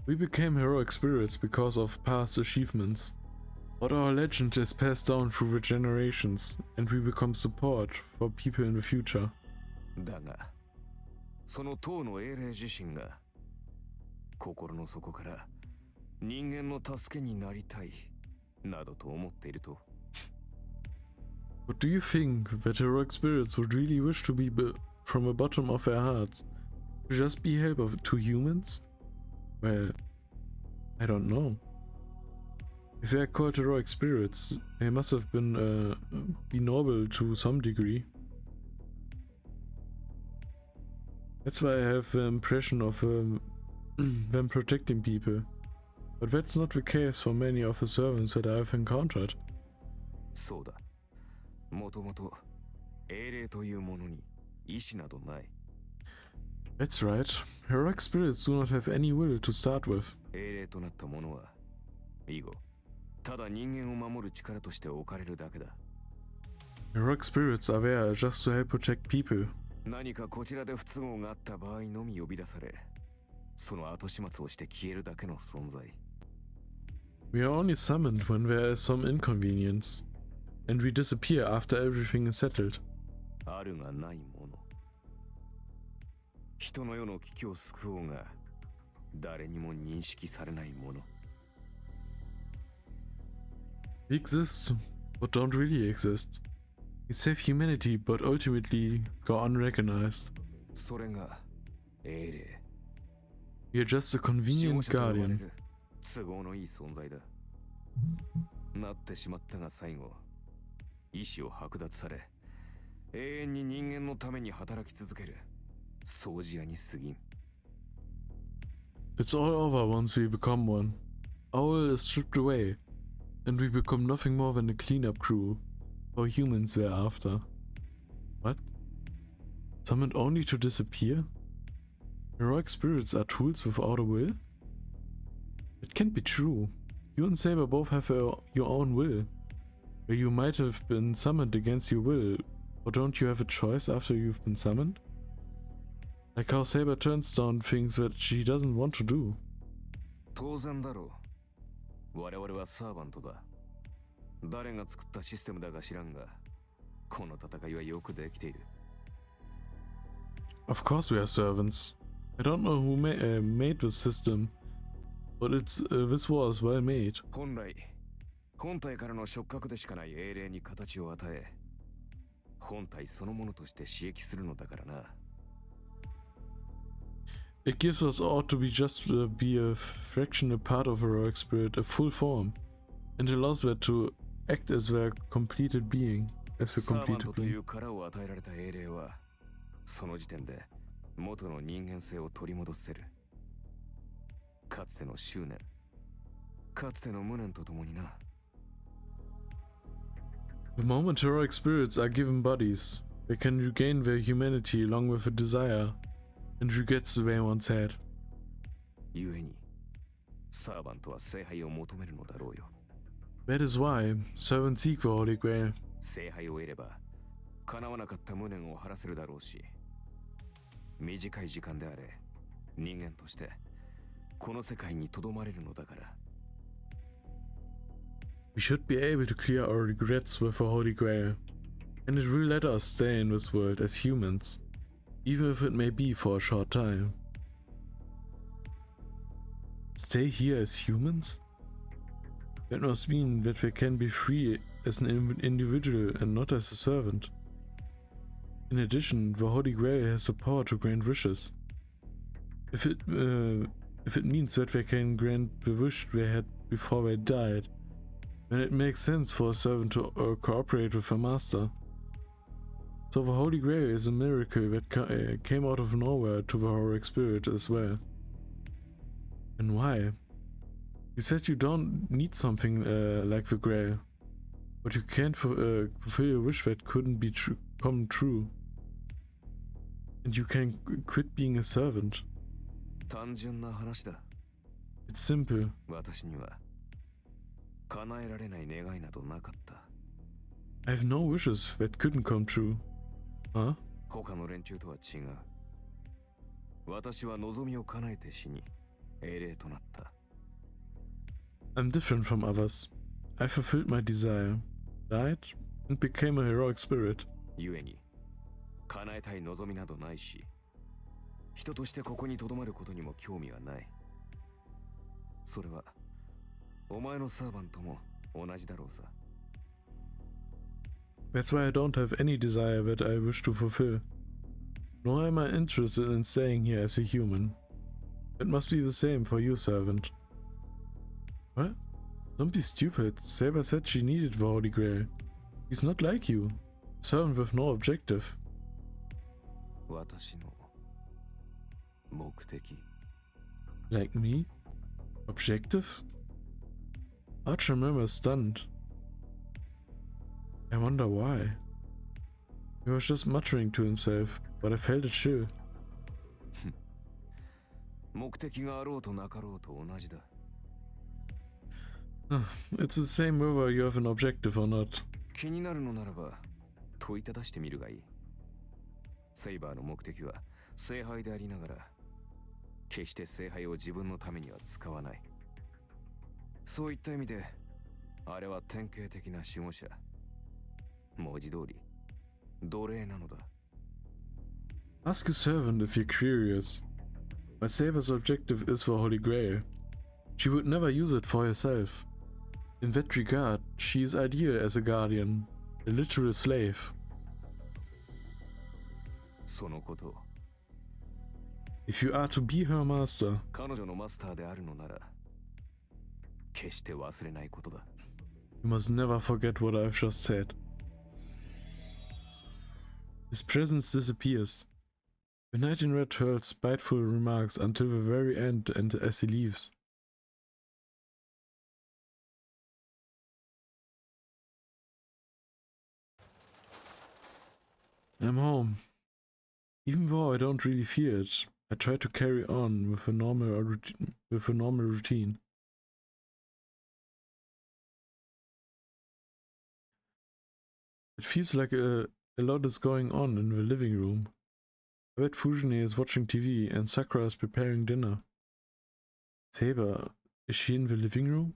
We became heroic spirits because of past achievements. But our legend is passed down through the generations, and we become support for people in the future. だが、その当の英霊自身が心の底から人間の助けになりたいなどと思っていると。But do you think that heroic spirits would really wish to be from the bottom of their hearts to just be help to humans? Well, I don't know. If they are called heroic spirits, they must have been be noble to some degree. That's why I have the impression of them protecting people. But that's not the case for many of the servants that I've encountered. そうだ。もともと英霊というものに意志などない。That's right. Heroic spirits do not have any will to start with. 英霊となったものは以後ただ人間を守る力として置かれるだけだ。Heroic spirits are there just to help protect people. 何かこちらで不都合があった場合のみ呼び出され、その後始末をして消えるだけの存在。We are only summoned when there is some inconvenience, and we disappear after everything is settled. あるがないもの。人の世の危機を救おうが、誰にも認識されないもの。We exist, but don't really exist. We save humanity, but ultimately go unrecognized. それが英霊。We are just a convenient 守護者と呼ばれ guardian. る都合のいい存在だ。なってしまったが最後、意志を剥奪され、永遠に人間のために働き続ける掃除屋に過ぎん。It's all over once we become one. Our will is stripped away, and we become nothing more than a cleanup crew for humans thereafter. What? Summoned only to disappear? Heroic spirits are tools without a will? It can't be true. You and Saber both have your own will, where you might have been summoned against your will, or don't you have a choice after you've been summoned? Like how Saber turns down things that she doesn't want to do. 当然だろう。我々はサーバントだ。誰が作ったシステムだか知らんが、この戦いはよくできている。Of course we are servants. I don't know who made this system, but this war is well made. 本来、本体からの触覚でしかない英霊に形を与え、本体そのものとして刺激するのだからな。It gives us all to be a fractional part of heroic spirit, a full form, and allows that to act as their completed being, as the サーバン completed トとい being. う殻を与えられた英霊は、その時点で元の人間性を取り戻せる。かつての執念、かつての無念とともにな。The moment heroic spirits are given bodies, they can regain their humanity along with a desire, and regrets they once had. 故に、サーバントは聖杯を求めるのだろうよ。That is why servants seek the Holy Grail. 聖杯を得れば、叶わなかった無念を晴らせるだろうし、短い時間であれ、人間として、この世界に留まれるのだから。We should be able to clear our regrets with the Holy Grail, and it will let us stay in this world as humans, even if it may be for a short time. Stay here as humans? That must mean that we can be free as an individual and not as a servant. In addition, the Holy Grail has the power to grant wishes. If it means that they can grant the wish they had before they died, then it makes sense for a servant to cooperate with a master. So the Holy Grail is a miracle that came out of nowhere to the heroic spirit as well. And why? You said you don't need something like the Grail, but you can't fulfill a wish that couldn't be come true. And you can quit being a servant. 単純な話だ。It's simple. 私には叶えられない願いなどなかった。I have no wishes that couldn't come true. Huh? 他の連中とは違う。私は望みを叶えて死に、英霊となった。I'm different from others. I fulfilled my desire, died, and became a heroic spirit. 故に、叶えたい望みなどないし、人としてここに留まることにも興味はない。それは、お前のサーバントも同じだろうさ。That's why I don't have any desire that I wish to fulfill. Nor am I interested in staying here as a human. It must be the same for you, servant. What? Don't be stupid. Saber said she needed the Holy Grail. He's not like you. A servant with no objective. 私の目的。Like me? Objective? Arch remembers stunned. I wonder why. He was just muttering to himself, but I felt a chill. 目的があろうとなかろうと同じだ。It's the same whether you have an objective or not. 気になるのならば問いただしてみるがいい。セイバーの目的は聖杯でありながら、決して聖杯を自分のためには使わない。そういった意味で、あれは典型的な守護者。文字通り、奴隷なのだ。Ask a servant if you're curious. My Saber's objective is for Holy Grail. She would never use it for herself. In that regard, she is ideal as a guardian, a literal slave. そのことを、 If you are to be her master, 彼女のマスターであるのなら、決して忘れないことだ。you must never forget what I've just said. His presence disappears. The knight in red hurls spiteful remarks until the very end and as he leaves. I'm home. Even though I don't really feel it, I try to carry on with a normal routine. It feels like a lot is going on in the living room. I bet Fujine is watching TV and Sakura is preparing dinner. Saber, is she in the living room?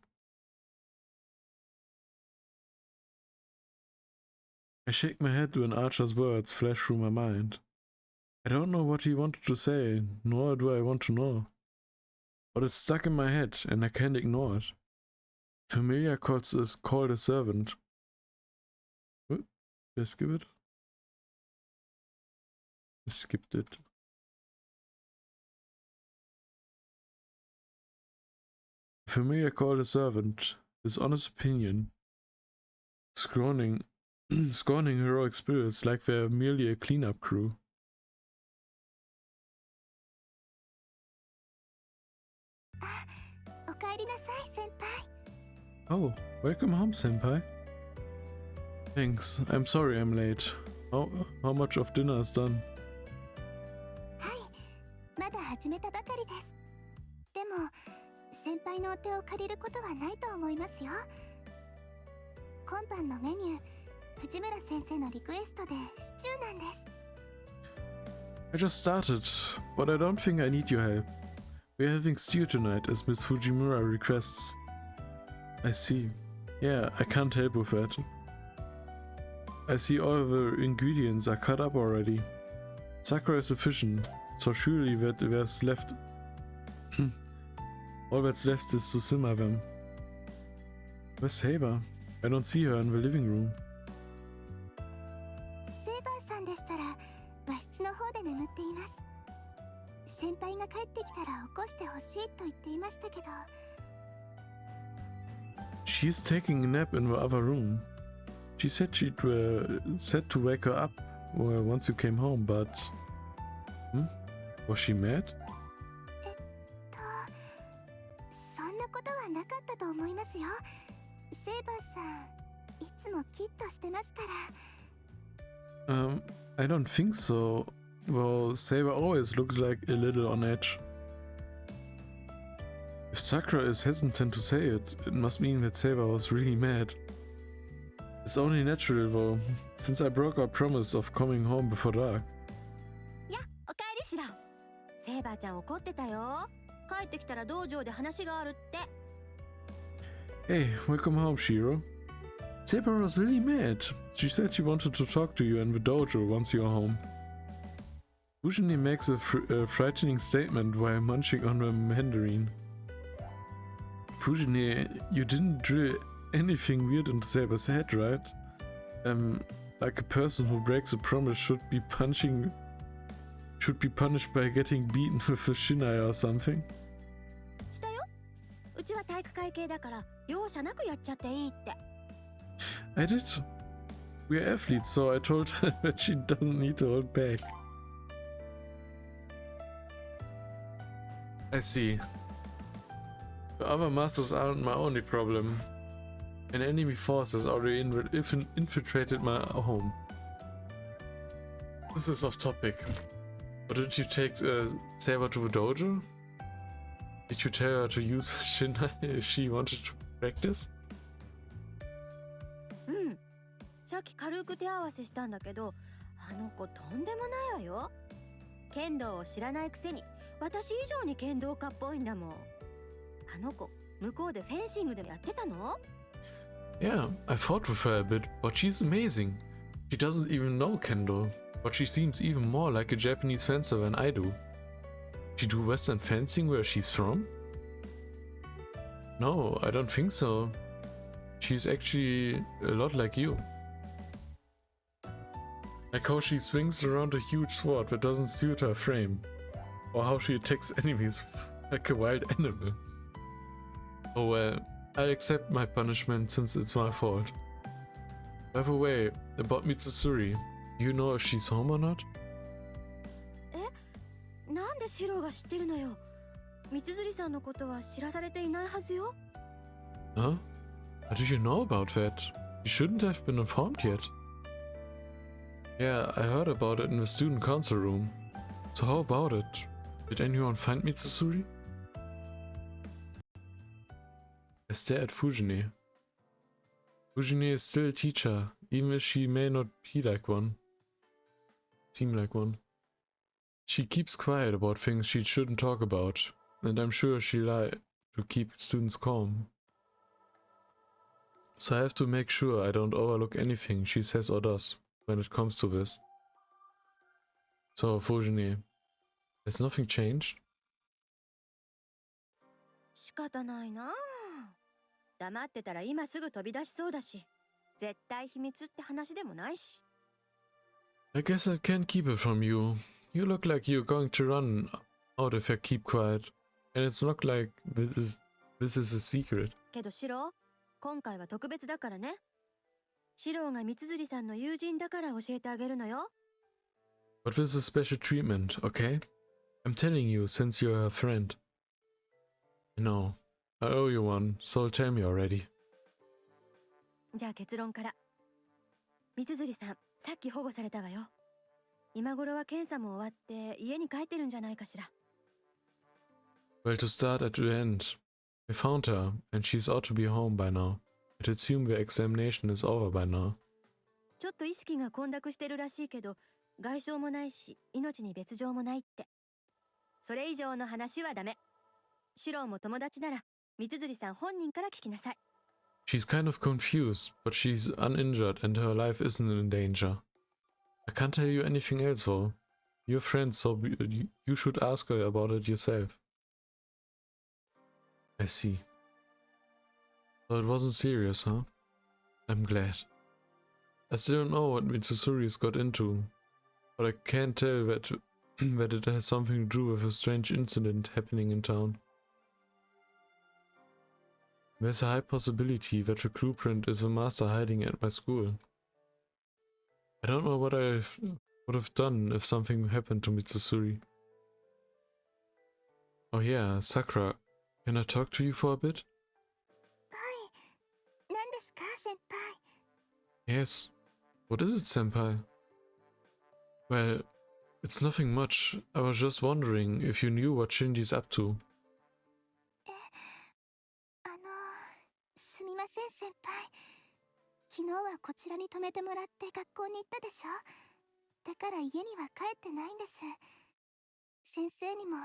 I shake my head when Archer's words flash through my mind. I don't know what he wanted to say, nor do I want to know. But it's stuck in my head and I can't ignore it. Familiar is called a servant. What? Did I skip it? I skipped it. Familiar called a servant, his honest opinion, scorning heroic spirits like they're merely a cleanup crew. Oh, welcome home, senpai. Thanks, I'm sorry I'm late. How much of dinner is done? まだ始めたばかりです。でも先輩のお手を借りることはないと思いますよ。今晩のメニュー、藤村先生のリクエストでシチューなんです。I just started, but I don't think I need your help. We're having stew tonight as Miss Fujimura requests. I see. Yeah, I can't help with that. I see all the ingredients are cut up already. Sakura is efficient, so surely there's left... all that's left is to simmer them. Where's Saber? I don't see her in the living room. Saber さんでしたら和室の方で眠っています。先輩が帰ってきたら起こしてほしいと言っていましたけど。She's taking a nap in the other room. She said she'd set to wake her up once you came home, but... Was she mad? そんなことはなかったと思いますよ。セーバーさん、いつもキッとしてますから。I don't think so. Well, Saber always looks like a little on edge. If Sakura is hesitant to say it, it must mean that Saber was really mad. It's only natural though, since I broke our promise of coming home before dark. や、おかえりしろ。セーバーちゃん怒ってたよ。帰ってきたら道場で話があるって。Hey, welcome home, Shiro. Saber was really mad. She said she wanted to talk to you in the dojo once you're home. Fujine makes a frightening statement while munching on a mandarin. Fujine, you didn't drill anything weird into Saber's head, right? Like a person who breaks a promise should be punished by getting beaten with a shinai or something. したよ。うちは体育会系だから容赦なくやっちゃっていいって。I did. We're athletes, so I told her that she doesn't need to hold back. I see. The other masters aren't my only problem. An enemy force has already infiltrated my home. This is off topic. But did you take Saber to the dojo? Did you tell her to use Shinai if she wanted to practice? うん。さっき軽く手合わせしたんだけど、あの子とんでもないわよ。剣道を知らないくせに、私以上に剣道家っぽいんだもん。あの子、向こうでフェンシングでもやってたの？ Yeah, I fought with her a bit, but she's amazing. She doesn't even know kendo, but she seems even more like a Japanese fencer than I do. She do Western fencing where she's from? No, I don't think so. She's actually a lot like you. Like how she swings around a huge sword that doesn't suit her frame. Or how she attacks enemies like a wild animal. Oh well, I'll accept my punishment since it's my fault. By the way, about Mitsusuri, do you know if she's home or not? え、でシロが知ってるのよ。三辻さんのことは知らされていないはずよ。Huh? How did you know about that? You shouldn't have been informed yet. Yeah, I heard about it in the student council room. So how about it? Did anyone find Mitsuzuri? I stare at Fujine. Fujine is still a teacher, even if she may not be like one. Seem like one. She keeps quiet about things she shouldn't talk about, and I'm sure she lied to keep students calm. So I have to make sure I don't overlook anything she says or does when it comes to this. So, Fujine, has nothing changed? 仕方ないなあ。黙ってたら今すぐ飛び出しそうだし、絶対秘密って話でもないし。I guess I can't keep it from you. You look like you're going to run out if I keep quiet. And it's not like this is a secret. けどシロ、今回は特別だからね。シロが三辻さんの友人だから教えてあげるのよ。But this is special treatment, okay? I'm telling you since you're a friend. No, I owe you one, so tell me already. じゃあ結論から。三辻さん、さっき保護されたわよ。今頃は検査も終わって家に帰ってるんじゃないかしら。Well, to start at the end, I found her, and she's ought to be home by now. I'd assume the examination is over by now. ちょっと意識が混濁してるらしいけど、外傷もないし、命に別状もないって。それ以上の話はダメ。シロも友達なら、三辻さん本人から聞きなさい。She's kind of confused, but she's uninjured and her life isn't in danger. I can't tell you anything else though. You're friends, so you should ask her about it yourself. I see. So it wasn't serious, huh? I'm glad. I still don't know what Mitsuzuri's got into, but I can't tell that it has something to do with a strange incident happening in town. There's a high possibility that the blueprint is the master hiding at my school. I don't know what I would have done if something happened to Mitsuzuri. Oh yeah, Sakura, can I talk to you for a bit? はい。何ですか、先輩。Yes. What is it, senpai? Well, it's nothing much. I was just wondering if you knew what Shinji's up to. すみません、先輩。昨日はこちらに泊めてもらって学校に行ったでしょ。だから家には帰ってないんです。先生にも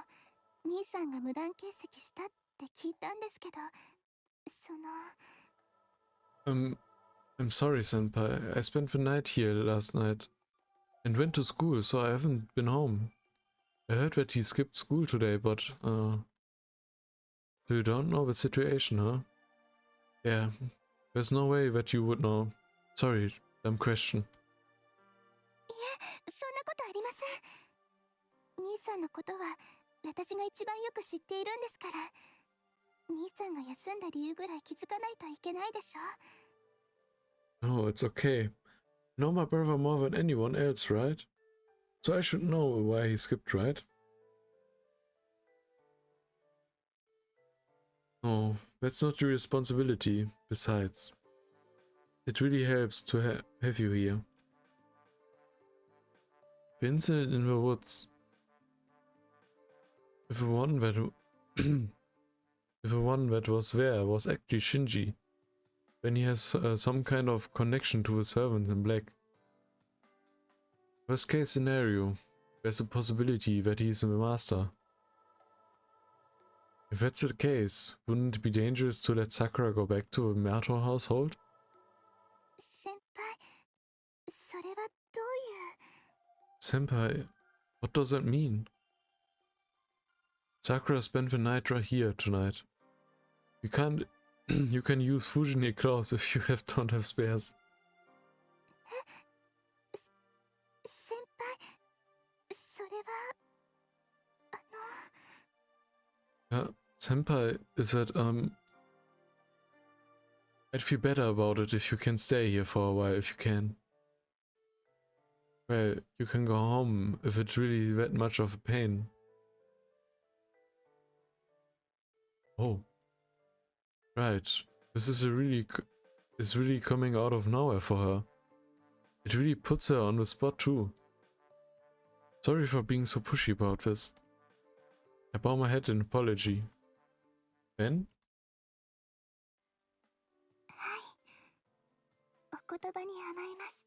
兄さんが無断欠席したって聞いたんですけど、I'm sorry, senpai. I spent the night here last night and went to school, so I haven't been home. I heard that he skipped school today, but so you don't know the situation, huh? Yeah, there's no way that you would know. Sorry, dumb question. いえ、そんなことありません。兄さんのことは私が一番よく知っているんですから。兄さんが休んだ理由ぐらい気づかないといけないでしょ。No, it's okay. I know my brother more than anyone else, right? So I should know why he skipped, right? No, that's not your responsibility. Besides, it really helps to have you here. The incident in the woods. If the one that was there was actually Shinji, then he has some kind of connection to the servants in black. Worst case scenario, there's a possibility that he's the master. If that's the case, wouldn't it be dangerous to let Sakura go back to the Mato household? 先輩、それはどういう。Senpai, what does that mean? Sakura spent the night right here tonight. You can't. You can use Fujine claws if you don't have spares. 先輩、それは。Senpai, is that I'd feel better about it if you can stay here for a while if you can. Well, you can go home if it's really that much of a pain. Oh. Right. This is is really coming out of nowhere for her. It really puts her on the spot too. Sorry for being so pushy about this. I bow my head in apology. Ben? お言葉に甘えます。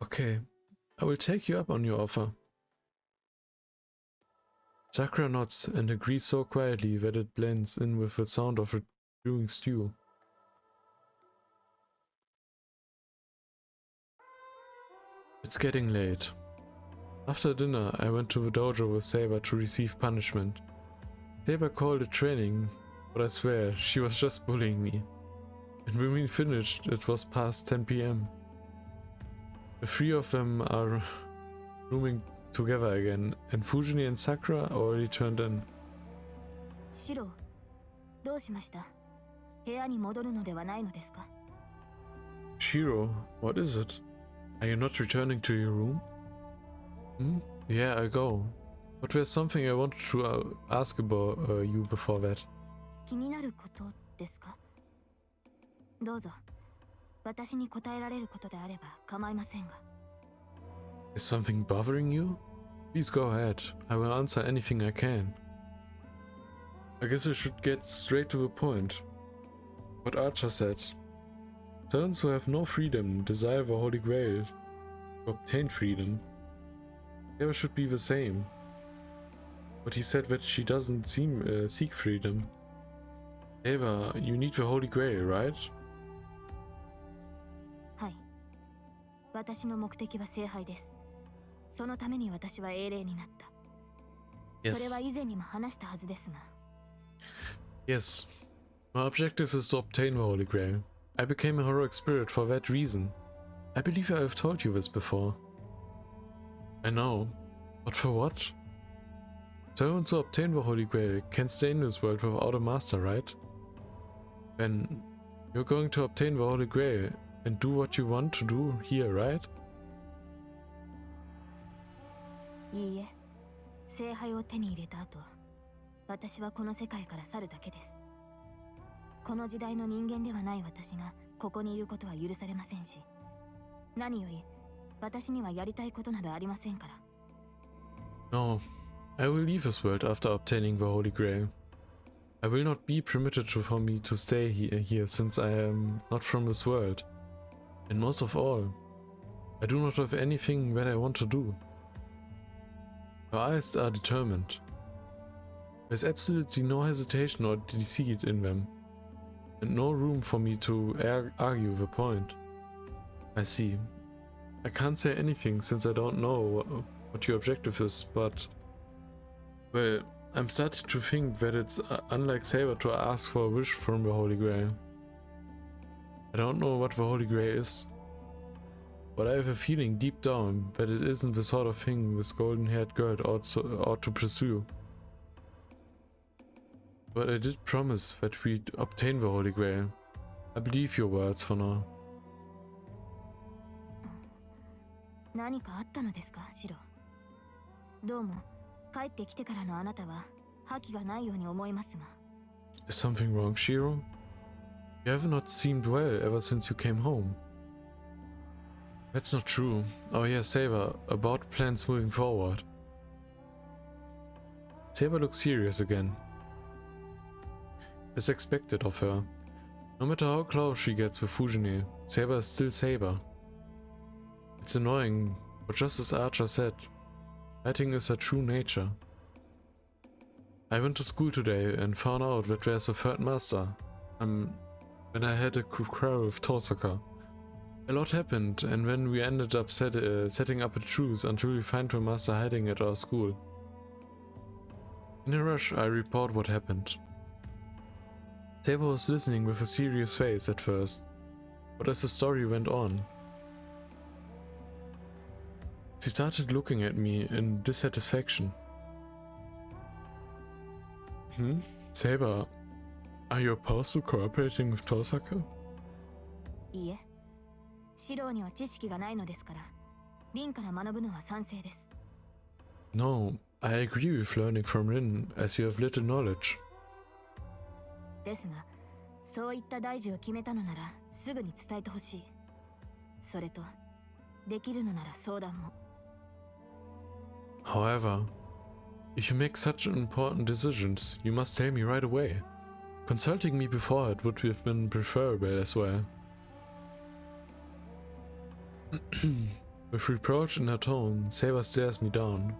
Okay. I will take you up on your offer. Sakura nods and agrees so quietly that it blends in with the sound of a brewing stew. It's getting late. After dinner, I went to the dojo with Saber to receive punishment. Saber called it training, but I swear, she was just bullying me. And when we finished, it was past 10 p.m. The three of them are rooming together again, and Fujini and Sakura already turned in. シロ、どうしました？部屋に戻るのではないのですか？ Shiro, what is it? Are you not returning to your room? Yeah, I go. But there's something I wanted to ask about you before that. 気になることですか？どうぞ。私に答えられることであれば構いませんが。Is something bothering you? Please go ahead. I will answer anything I can. I guess I should get straight to the point. What Archer said. Servants who have no freedom desire the Holy Grail to obtain freedom. Saber should be the same. But he said that she doesn't seek freedom. Saber, you need the Holy Grail, right? はい。私の目的は聖杯です。そのために私は英霊になった。Yes. それは以前にも話したはずですが。Yes. My objective is to obtain the Holy Grail. I became a heroic spirit for that reason. I believe I have told you this before. I know. But for what? Servants who obtain the Holy Grail can't stay in this world without a master, right? Then you're going to obtain the Holy Grail and do what you want to do here, right? いいえ。聖杯を手に入れた後、私はこの世界から去るだけです。この時代の人間ではない私がここにいることは許されませんし、何より私にはやりたいことなどありませんから。No, I will leave this world after obtaining the Holy Grail. I will not be permitted for me to stay here since I am not from this world. And most of all, I do not have anything that I want to do. Your eyes are determined. There's absolutely no hesitation or deceit in them, and no room for me to argue the point. I see. I can't say anything since I don't know what your objective is, but... Well, I'm starting to think that it's unlike Saber to ask for a wish from the Holy Grail. I don't know what the Holy Grail is, but I have a feeling deep down that it isn't the sort of thing this golden-haired girl ought to pursue. But I did promise that we'd obtain the Holy Grail. I believe your words for now. 何かあったのですか、シロ。どうも帰ってきてからのあなたは覇気がないように思いますが。Is something wrong, Shiro? You have not seemed well ever since you came home. That's not true. Oh yeah, Saber, about plans moving forward. Saber looks serious again. As expected of her. No matter how close she gets with Fujini, Saber is still Saber. It's annoying, but just as Archer said, fighting is her true nature. I went to school today and found out that there's a third master. When I had a quarrel with Tosaka. A lot happened, and then we ended up setting up a truce until we find the master hiding at our school. In a rush, I report what happened. Saber was listening with a serious face at first, but as the story went on, she started looking at me in dissatisfaction. Saber, are you opposed to cooperating with Tosaka? いいえ。シロには知識がないのですから、リンから学ぶのは賛成です。No, I agree with learning from Rin as you have little knowledge. ですが、そういった大事を決めたのならすぐに伝えてほしい。それと、できるのなら相談も。However, if you make such important decisions, you must tell me right away. Consulting me before it would have been preferable as well. With reproach in her tone, Saber stares me down.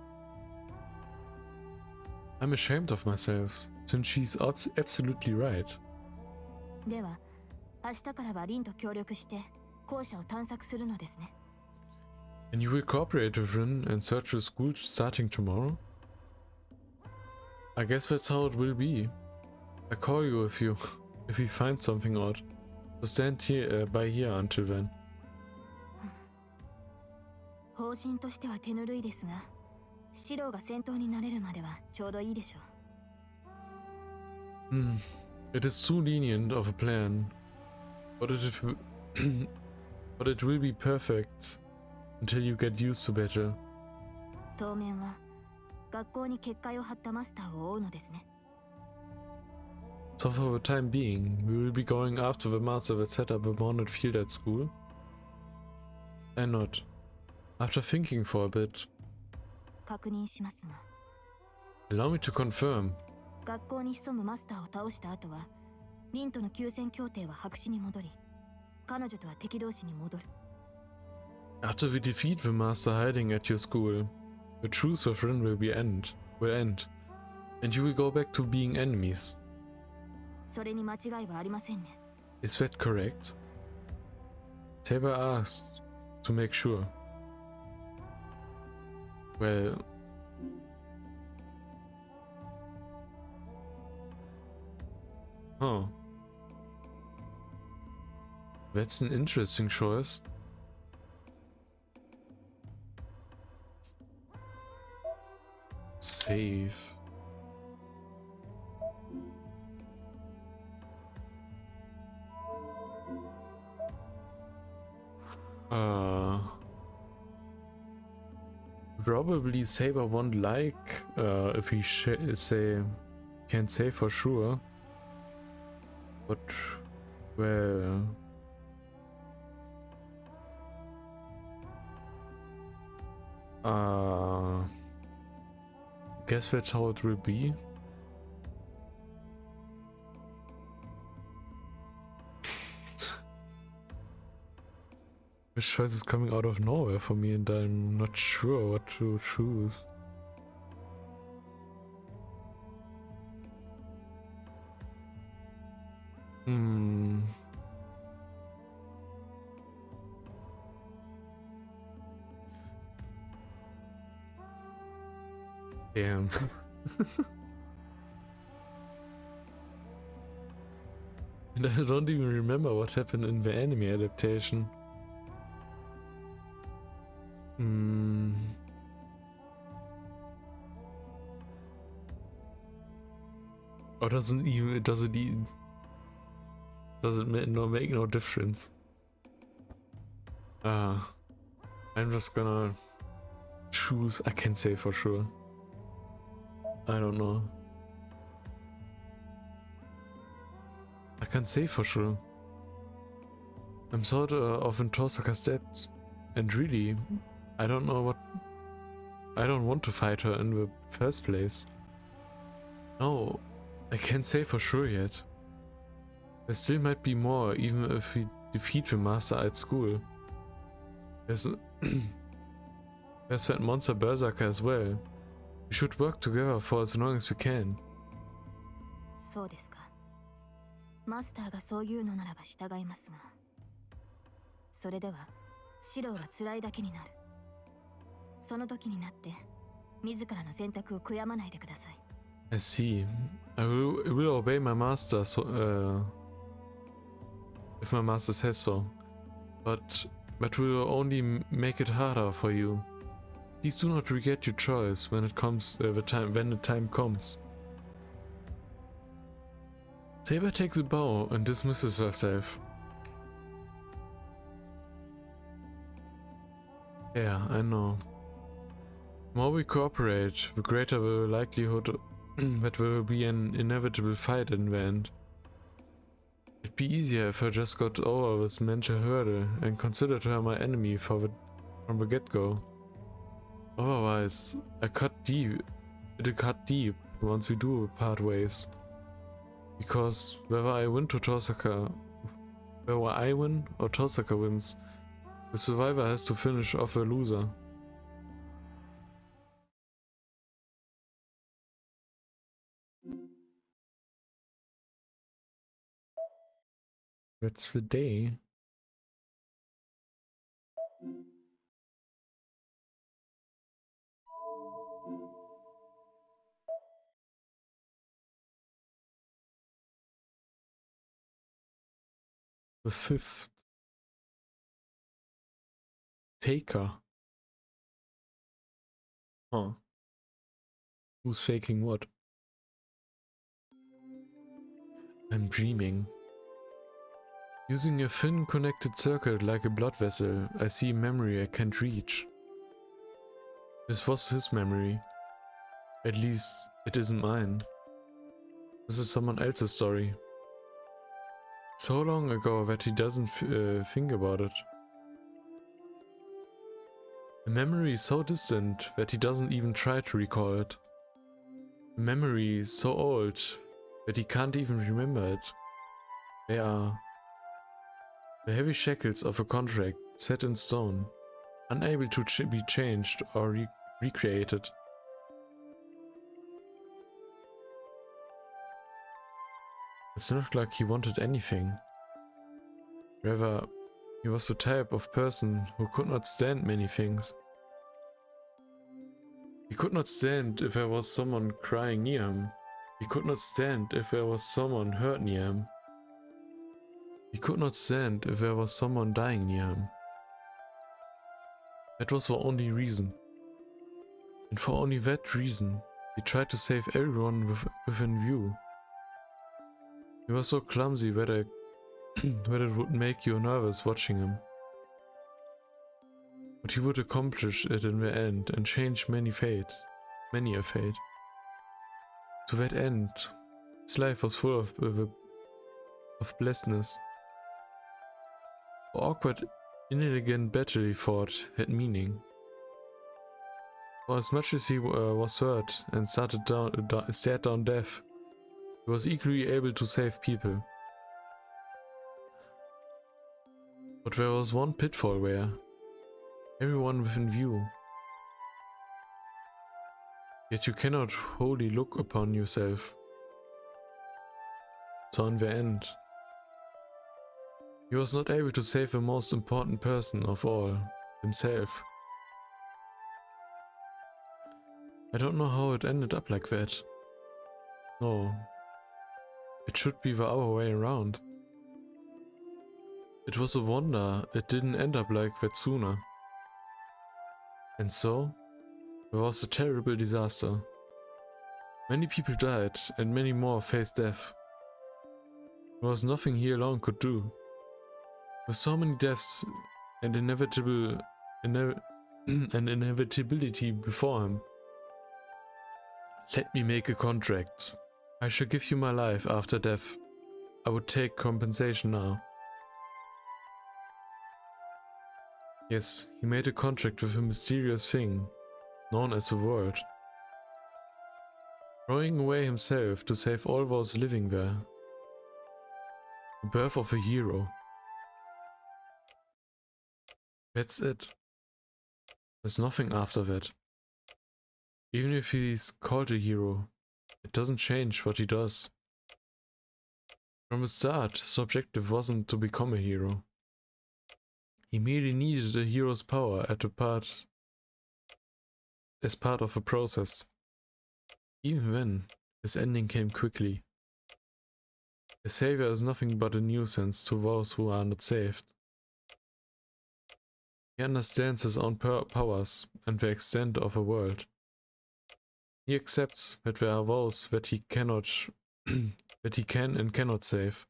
I'm ashamed of myself, since she's absolutely right. では、明日からはリンと協力して校舎を探索するのですね。And you will cooperate with Rin and search the school starting tomorrow? I guess that's how it will be. I call you if you find something odd. So stand here by here until then. 方針としては手ぬるいですが、シローが先頭になれるまではちょうどいいでしょう。It is too lenient of a plan, but but it will be perfect until you get used to battle. 当面は学校に結界を張ったマスターを追うのですね。So for the time being, we will be going after the master that set up a bonded field at school? And not. After thinking for a bit, 確認しますが、 allow me to confirm. 学校に潜むマスターを倒した後は、リンとの休戦協定は白紙に戻り、彼女とは敵同士に戻る。After we defeat the master hiding at your school, the truce with Rin will end, and you will go back to being enemies. それに間違いはありませんね。Is that correct? Saber asked to make sure. Well, huh. That's an interesting choice. Save. Probably Saber won't like if he can't say for sure. But well, guess that's how it will be. This choice is coming out of nowhere for me, and I'm not sure what to choose. Damn. And I don't even remember what happened in the anime adaptation. Or does it make no difference? I'm just gonna choose. I can't say for sure. I don't know. I can't say for sure. I'm sort of in Tosaka's debt, and really, I don't know what. I don't want to fight her in the first place. No, I can't say for sure yet. There still might be more, even if we defeat the master at school. There's that monster berserker as well. We should work together for as long as we can. そうですか。マスターがそう言うのならば従いますが、それではシローは辛いだけになる。その時になって自らの選択を悔やまないでください。I see. I will obey my master if my master says so. But will only make it harder for you. Please do not regret your choice when the time comes. Saber takes a bow and dismisses herself. Yeah, I know. The more we cooperate, the greater the likelihood that there will be an inevitable fight in the end. It'd be easier if I just got over this mental hurdle and considered her my enemy from the get-go. Otherwise, it'll cut deep once we do part ways. Because whether I win or Tosaka wins, the survivor has to finish off a loser. That's the day. The 5th. Faker. Huh. Who's faking what? I'm dreaming. Using a thin connected circuit like a blood vessel, I see a memory I can't reach. This was his memory. At least, it isn't mine. This is someone else's story. So long ago that he doesn't think about it. A memory so distant that he doesn't even try to recall it. A memory so old that he can't even remember it. They are the heavy shackles of a contract set in stone, unable to be changed or recreated. It's not like he wanted anything. Rather, he was the type of person who could not stand many things. He could not stand if there was someone crying near him. He could not stand if there was someone hurt near him. He could not stand if there was someone dying near him. That was the only reason. And for only that reason, he tried to save everyone within view. He was so clumsy that it would make you nervous watching him. But he would accomplish it in the end and change many a fate. To that end, his life was full of blessedness. The awkward, inelegant battle he fought had meaning. For as much as he was hurt and stared down death, he was equally able to save people. But there was one pitfall where everyone within view. Yet you cannot wholly look upon yourself. So in the end, he was not able to save the most important person of all, himself. I don't know how it ended up like that. No, it should be the other way around. It was a wonder it didn't end up like that sooner. And so, there was a terrible disaster. Many people died and many more faced death. There was nothing he alone could do. With so many deaths and inevitability before him. Let me make a contract. I shall give you my life after death. I would take compensation now. Yes, he made a contract with a mysterious thing, known as the world. Throwing away himself to save all those living there. The birth of a hero. That's it. There's nothing after that. Even if he's called a hero, it doesn't change what he does. From the start, his objective wasn't to become a hero. He merely needed a hero's power as part of a process. Even then, his ending came quickly. A savior is nothing but a nuisance to those who are not saved. He understands his own powers and the extent of a world. He accepts that there are those that he cannot, that he can and cannot save.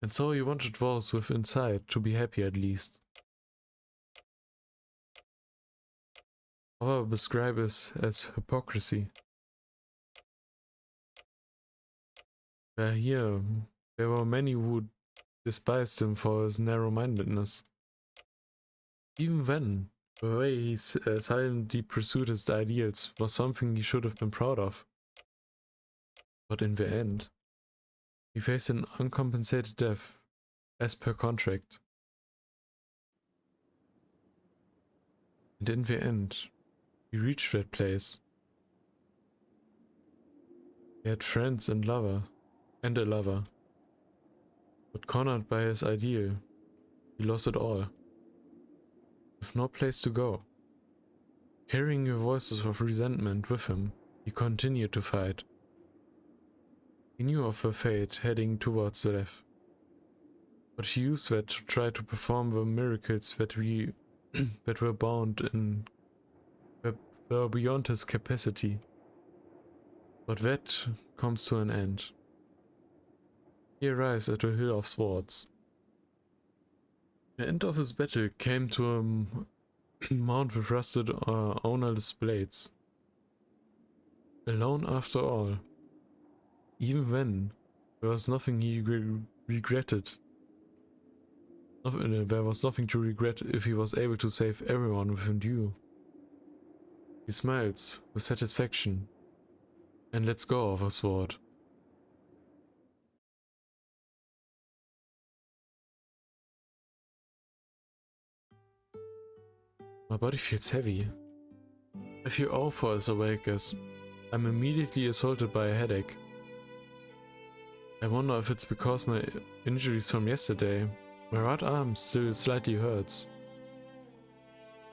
And so he wanted those with insight to be happy at least. Others describe this as hypocrisy. Where here There were many who despised him for his narrow-mindedness. Even then, the way he silently pursued his ideals was something he should have been proud of. But in the end, he faced an uncompensated death, as per contract. And in the end, he reached that place. He had friends and a lover. But cornered by his ideal, he lost it all. With no place to go. Carrying the voices of resentment with him, he continued to fight. He knew of the fate heading towards the death. But he used that to try to perform the miracles that that were were beyond his capacity. But that comes to an end. He arrives at the Hill of Swords. The end of his battle came to a mount with rusted ownerless blades. Alone after all. Even then, there was nothing he regretted. There was nothing to regret if he was able to save everyone within view. He smiles with satisfaction and lets go of her sword. My body feels heavy. I feel awful as awake as I'm immediately assaulted by a headache. I wonder if it's because my injuries from yesterday. My right arm still slightly hurts.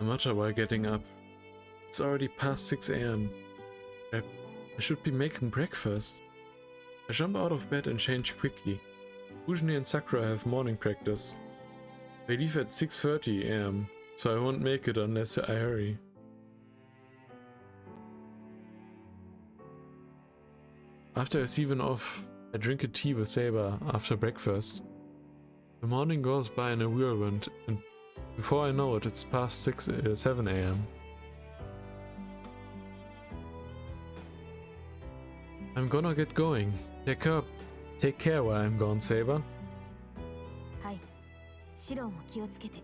I mutter while getting up. It's already past 6 AM. I should be making breakfast. I jump out of bed and change quickly. Fujini and Sakura have morning practice. They leave at 6:30 AM, so I won't make it unless I hurry. After I see them off, I drink a tea with Saber after breakfast. The morning goes by in a whirlwind, and before I know it, it's past 7 AM. I'm gonna get going. Take care while I'm gone, Saber. はい。シローも気をつけて。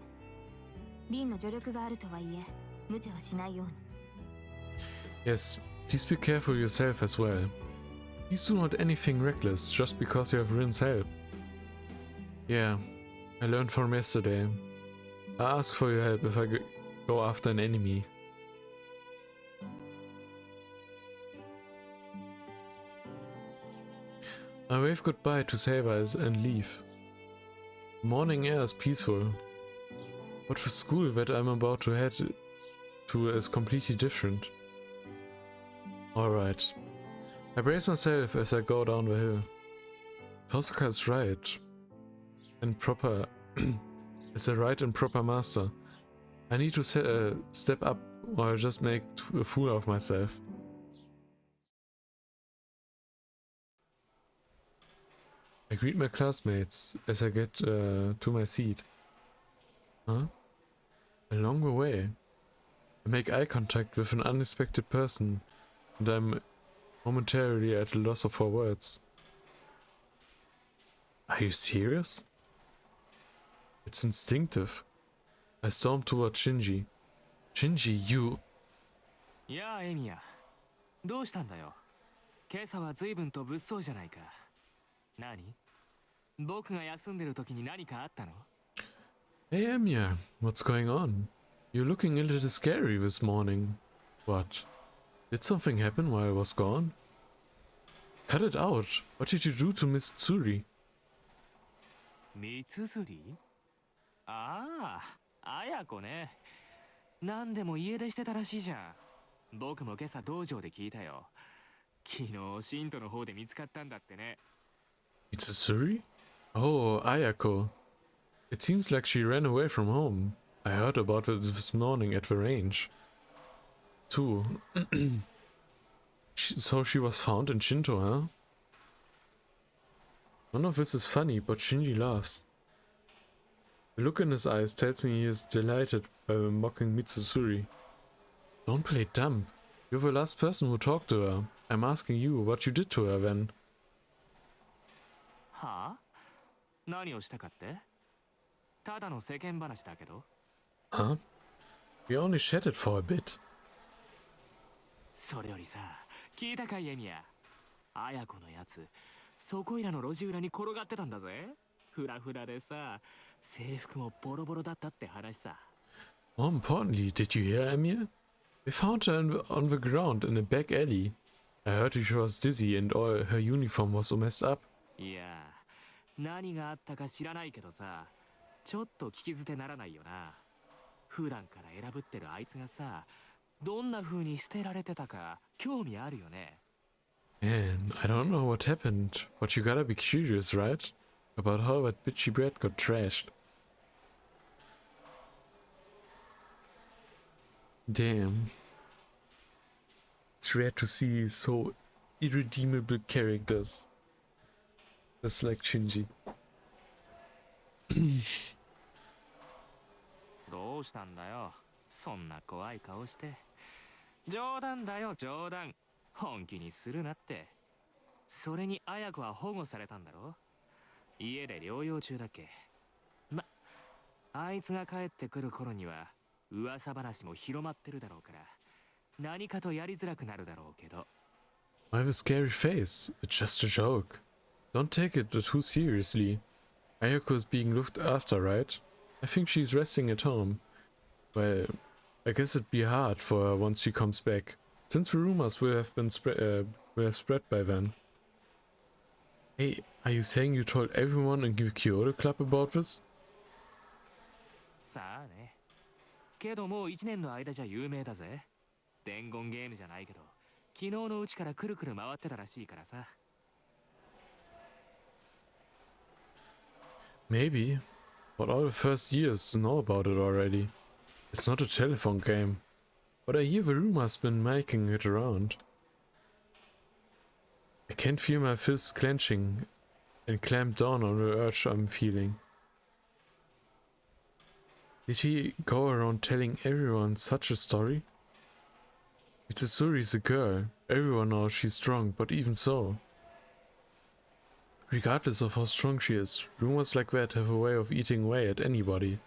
リンの助力があるとはいえ、無茶はしないように。Yes, please be careful yourself as well. Please do not anything reckless just because you have Rin's help. Yeah, I learned from yesterday. I ask for your help if I go after an enemy. I wave goodbye to Saber and leave. The morning air is peaceful, but the school that I'm about to head to is completely different. Alright. I brace myself as I go down the hill. Tosaka is right. And proper is a right and proper master. I need to step up or I'll just make a fool of myself. I greet my classmates as I get to my seat. Huh? Along the way, I make eye contact with an unexpected person and I'm momentarily at a loss for words. Are you serious? It's instinctive. I storm toward Shinji. Shinji, you... やあエミヤ、どうしたんだよ。今朝は随分と物騒じゃないか。何？僕が休んでる時に何かあったの？ Hey Emiya, what's going on? You're looking a little scary this morning. What? Did something happen while I was gone? Cut it out. What did you do to Miss Tsuri? 三つり？ああ、綾子ね。何でも家出してたらしいじゃん。僕も今朝道場で聞いたよ。昨日信徒の方で見つかったんだってね。Mitsuri? Oh, Ayako. It seems like she ran away from home. I heard about it this morning at the range. Too. So she was found in Shinto, huh? None of this is funny, but Shinji laughs. The look in his eyes tells me he is delighted by mocking Mitsuri. Don't play dumb. You're the last person who talked to her. I'm asking you what you did to her then. はあ？何をしたかって？ただの世間話だけど。Huh? We only chatted for a bit. それよりさ、聞いたかいエミヤ。綾子のやつ、そこいらの路地裏に転がってたんだぜ。フラフラでさ、制服もボロボロだったって話さ。More importantly, did you hear Emir? We found her on the ground in a back alley. I heard she was dizzy and all her uniform was all messed up. いや、何があったか知らないけどさ、ちょっと聞き捨てならないよな。普段から選ぶってるあいつがさ、どんな風に捨てられてたか興味あるよね。Man, I don't know what happened, but you gotta be curious, right? About how that bitchy brat got trashed. Damn. It's rare to see so irredeemable characters. Just like Shinji. どうしたんだよ。そんな怖い顔して。冗談だよ、冗談。本気にするなって。それに綾子は保護されたんだろ？家で療養中だっけ。ま、あいつが帰ってくる頃には噂話も広まってるだろうから、何かとやりづらくなるだろうけど。I have a scary face. It's just a joke. Don't take it too seriously. Ayako is being looked after, right? I think she's resting at home. Well, I guess it'd be hard for her once she comes back, since the rumors will have spread by then. Hey, are you saying you told everyone in the Kyoto Club about this? さあね。けどもう1年の間じゃ有名だぜ。伝言ゲームじゃないけど、昨日のうちからくるくる回ってたらしいからさ。Maybe, but all the first years know about it already. It's not a telephone game, but I hear the rumor's been making it around. I can't feel my fists clenching and clamp down on the urge I'm feeling. Did he go around telling everyone such a story? Mitsuzuri's a girl. Everyone knows she's strong, but even so. Regardless of how strong she is, rumors like that have a way of eating away at anybody.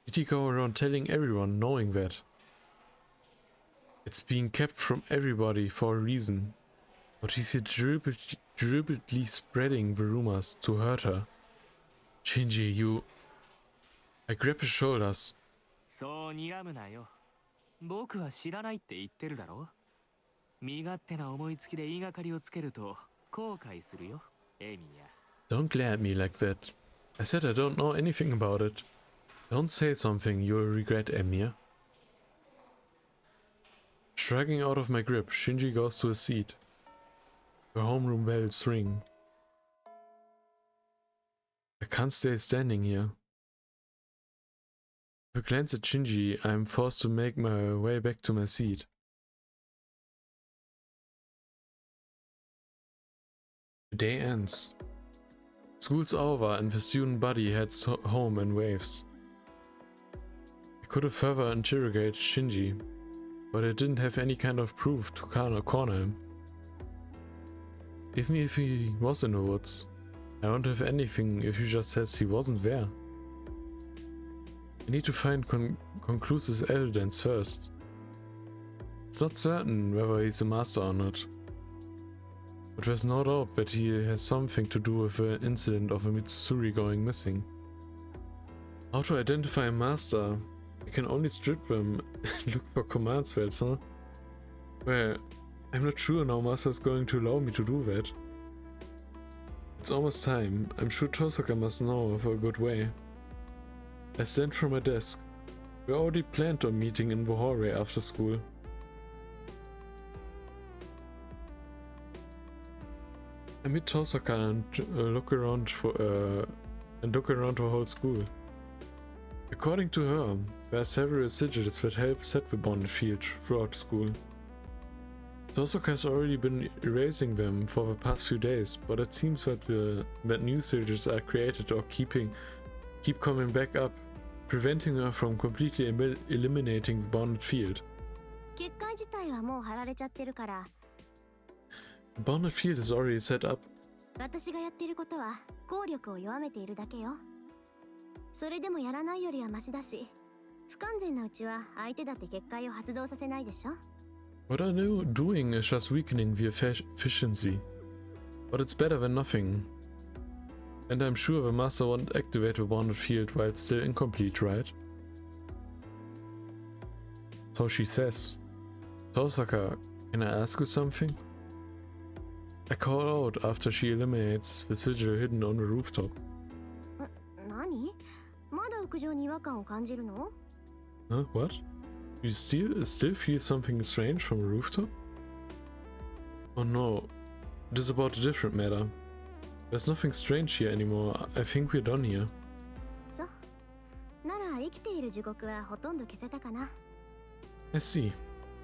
Did he go around telling everyone knowing that? It's being kept from everybody for a reason. But he's deliberately spreading the rumors to hurt her. Shinji, you... I grab his shoulders. そう睨むなよ。僕は知らないって言ってるだろ。身勝手な思いつきで言いがかりをつけると後悔するよ、エミヤ。Don't glare at me like that. I said I don't know anything about it. Don't say something you'll regret, Emir. Shrugging out of my grip, Shinji goes to his seat. The homeroom bells ring. I can't stay standing here. With a glance at Shinji, I am forced to make my way back to my seat. The day ends. School's over and the student body heads home in waves. I could have further interrogated Shinji, but I didn't have any kind of proof to corner him. Even if he was in the woods, I don't have anything if he just says he wasn't there. I need to find conclusive evidence first. It's not certain whether he's a master or not, but there's no doubt that he has something to do with the incident of a Mitsuri going missing. How to identify a master? I can only strip them and look for command spells, huh? Well, I'm not sure now Master's going to allow me to do that. It's almost time. I'm sure Tosaka must know of a good way. I stand from my desk. We already planned on meeting in the hallway after school. I meet Tosaka and look around the whole school. According to her, there are several sigils that help set the bonded field throughout school. Tosaka has already been erasing them for the past few days, but it seems that new sigils are created or keep coming back up, preventing her from completely eliminating the bonded field. 結界自体はもう貼られちゃってるから。 The bonded field is already set up. 私がやってることは効力を弱めているだけよ。それでもやらないよりはマシだし、不完全なうちは相手だって結界を発動させないでしょ。 What I know doing is just weakening the efficiency. But it's better than nothing. And I'm sure the master won't activate the wanted field while it's still incomplete, right? So she says. Tosaka, can I ask you something? I call out after she eliminates the sigil hidden on the rooftop. 何？まだ屋上に違和感を感じるの？ Huh? What? You still feel something strange from the rooftop? Oh no, it is about a different matter. There's nothing strange here anymore. I think we're done here. そう。なら生きている時刻はほとんど消せたかな。I see.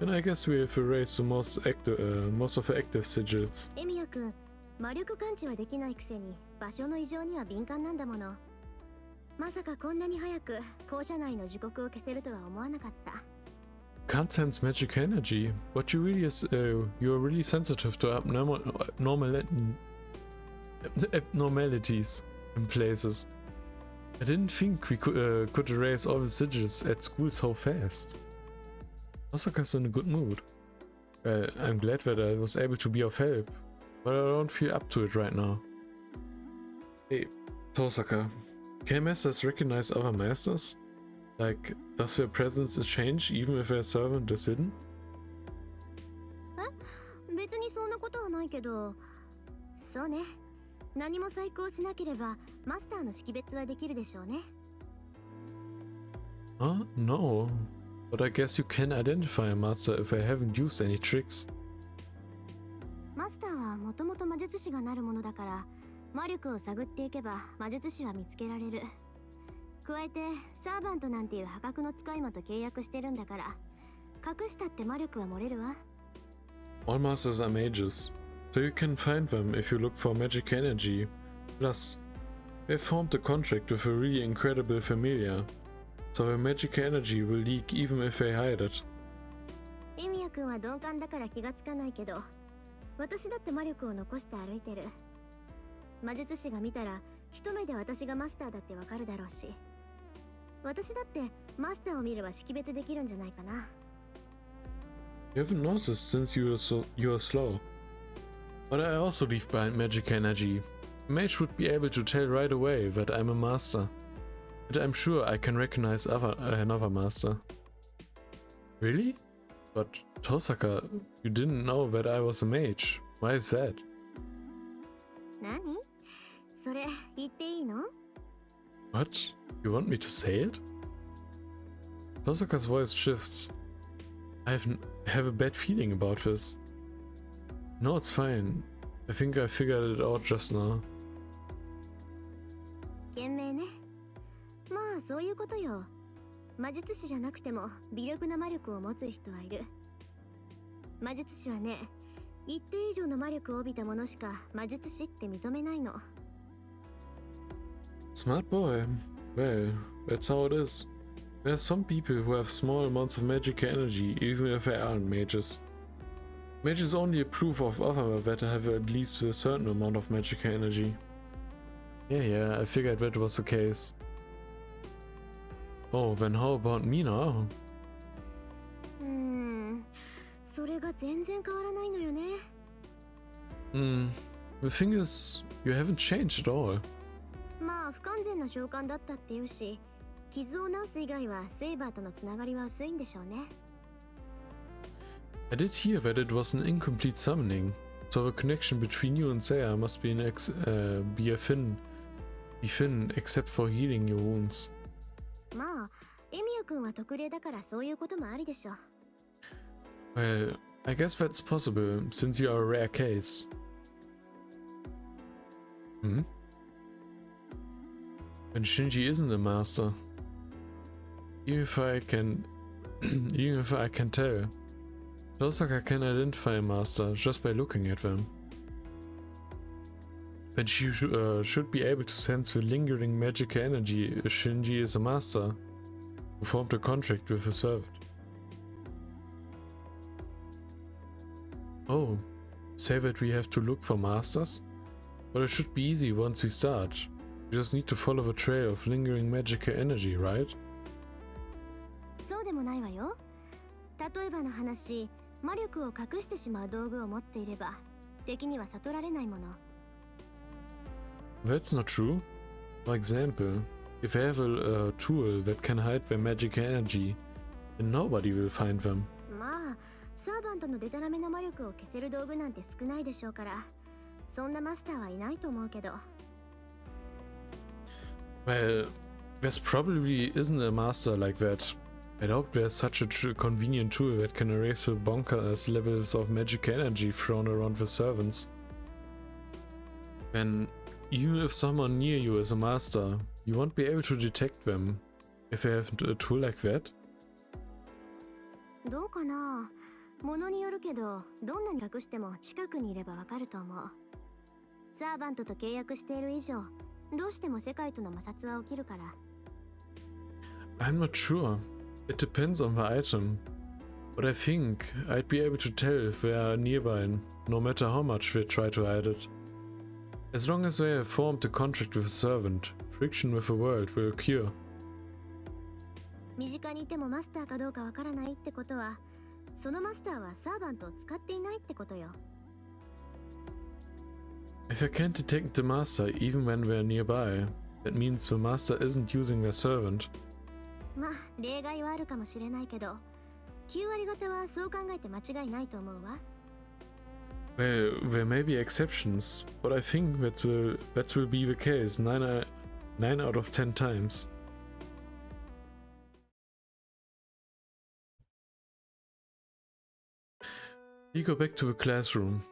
Then I guess we have erased most of the active sigils. エミヤ君、魔力感知はできないくせに場所の異常には敏感なんだもの。まさかこんなに早く校舎内の時刻を消せるとは思わなかった。Can't sense magic energy, but you're really sensitive to abnormalities in places. I didn't think we could erase all the sigils at school so fast. Osaka's in a good mood. Well, I'm glad that I was able to be of help, but I don't feel up to it right now. Hey, Tosaka, can masters recognize other masters? Like, does their presence change even if their servant is hidden? 別にそんなことはないけど、そうね。何も細工をしなければマスターの識別はできるでしょうね。No. But I guess you can identify a master if I haven't used any tricks. マスターはもともと魔術師がなるものだから、魔力を探っていけば魔術師は見つけられる。加えてサーバントなんていう破格の使い魔と契約してるんだから、隠したって魔力は漏れるわ。All masters are mages, so you can find them if you look for magic energy. Plus, they formed a contract with a really incredible familiar, so their magic energy will leak even if they hide it. エミヤ君は鈍感だから気がつかないけど、私だって魔力を残して歩いてる。魔術師が見たら一目で私がマスターだってわかるだろうし、私だってマスターを見れば識別できるんじゃないかな。You haven't noticed since you are slow. But I also leave behind magic energy. A mage would be able to tell right away that I'm a master. And I'm sure I can recognize another master. Really? But Tosaka, you didn't know that I was a mage. Why is that? 何？それ言っていいの？ What? You want me to say it? Tosaka's voice shifts. I have a bad feeling about this. No, it's fine. I think I figured it out just now. 賢明ね。まあそういうことよ。魔術師じゃなくても微力な魔力を持つ人はいる。魔術師はね、一定以上の魔力を帯びたものしか魔術師って認めないの。Smart boy. Well, that's how it is. There are some people who have small amounts of magic energy even if they aren't mages. Mages only approve of others that have at least a certain amount of magic energy. Yeah, I figured that was the case. Oh, then how about me now? それが全然変わらないのよね。The thing is, you haven't changed at all. まあ不完全な召喚だったっていうし、傷を治す以外はセイバーとのつながりは薄いんでしょうね。I did hear that it was an incomplete summoning, so the connection between you and Saya must be thin except for healing your wounds. まあ、エミヤ君は特例だからそういうこともありでしょう。Well, I guess that's possible, since you are a rare case. And Shinji isn't a master. Even if I can tell, Tosaka can identify a master just by looking at them. Then she should be able to sense the lingering magic energy if Shinji is a master who formed a contract with a servant. Oh, say that we have to look for masters? But it should be easy once we start. We just need to follow the trail of lingering magical energy, right? そうでもないわよ。例えばの話、魔力を隠してしまう道具を持っていれば敵には悟られないもの。 That's not true. For example, if I have a tool that can hide their magical energy, then nobody will find them. まあ、サーバントのデタラメな魔力を消せる道具なんて少ないでしょうから、そんなマスターはいないと思うけど。 Well, there's probably isn't a master like that. I doubt there's such a convenient tool that can erase the bonkers levels of magic energy thrown around the servants. And even if someone near you is a master, you won't be able to detect them if they have a tool like that. どうかな。ものによるけど、どんなに隠しても近くにいればわかると思う。サーバントと契約している以上、どうしても世界との摩擦は起きるから。I'm not sure. It depends on the item. But I think I'd be able to tell if they are nearby, no matter how much they try to hide it. As long as they have formed a contract with a servant, friction with the world will occur. 身近にいてもマスターかどうかわからないってことは、そのマスターはサーバントを使っていないってことよ。If I can't detect the master even when we're nearby, that means the master isn't using their servant. まあ、例外はあるかもしれないけど、9割方はそう考えて間違いないと思うわ。Well, there may be exceptions, but I think that will be the case 9 out of 10 times. We go back to the classroom.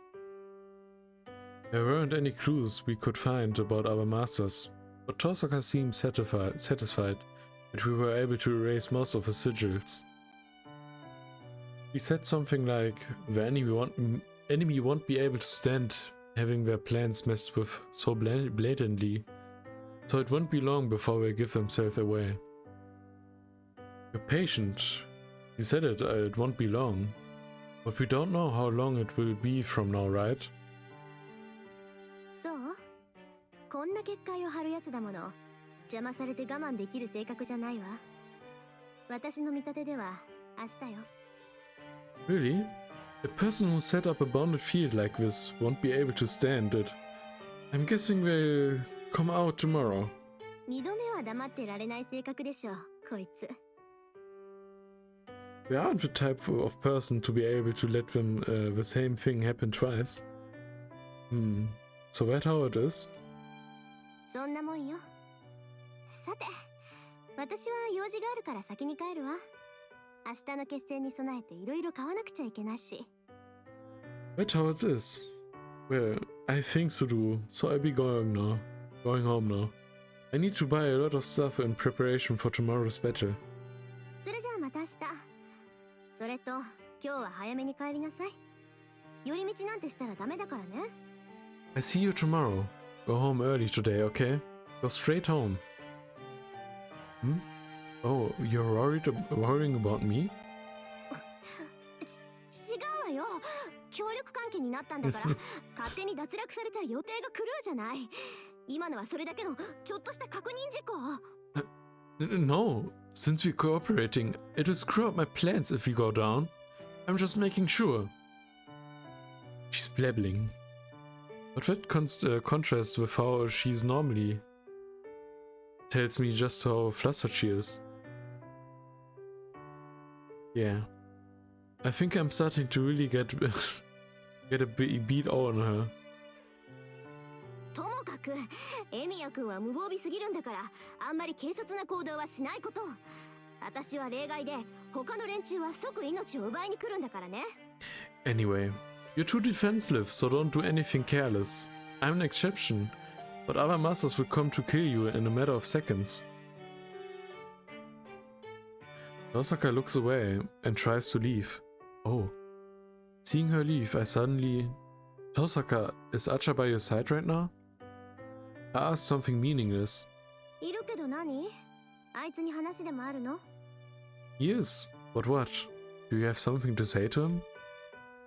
There weren't any clues we could find about our masters, but Tosaka seemed satisfied that we were able to erase most of the sigils. He said something like, the enemy won't be able to stand having their plans messed with so blatantly, so it won't be long before they give themselves away. You're patient. He said it won't be long, but we don't know how long it will be from now, right? そう？こんな結界を張るやつだもの。邪魔されて我慢できる性格じゃないわ。私の見立てでは明日よ。Really? A person who set up a bonded field like this won't be able to stand it. I'm guessing they'll come out tomorrow. 二度目は黙ってられない性格でしょ、こいつ。We aren't the type of person to be able to let them the same thing happen twice. So that how it is? そんなもんよ。さて、私は用事があるから先に帰るわ。明日の決戦に備えていろいろ買わなくちゃいけないし。That how it is? Well, I think so too, so I'll be going home now. I need to buy a lot of stuff in preparation for tomorrow's battle. それじゃあまた明日。それと、今日は早めに帰りなさい。寄り道なんてしたらダメだからね。I see you tomorrow. Go home early today, okay? Go straight home. Oh, you're worrying about me? 違うわよ。協力関係になったんだから勝手に脱落されちゃ予定が狂うじゃない。今のはそれだけのちょっとした確認事項。No, since we're cooperating, it will screw up my plans if we go down. I'm just making sure. She's blabbling. But that contrasts with how she's normally. Tells me just how flustered she is. Yeah. I think I'm starting to really get a beat on her. ともかく、エミヤ君は無防備すぎるんだから、あんまり軽率な行動はしないこと。私は例外で、他の連中は即命を奪いに来るんだからね。Anyway, you're too defensive, so don't do anything careless. I'm an exception, but other masters will come to kill you in a matter of seconds. Osaka looks away and tries to leave. Oh. Seeing her leave, I suddenly... Tosaka, is Acha by your side right now? I asked something meaningless. いるけど何？あいつに話でもあるの？ He is, but what? Do you have something to say to him?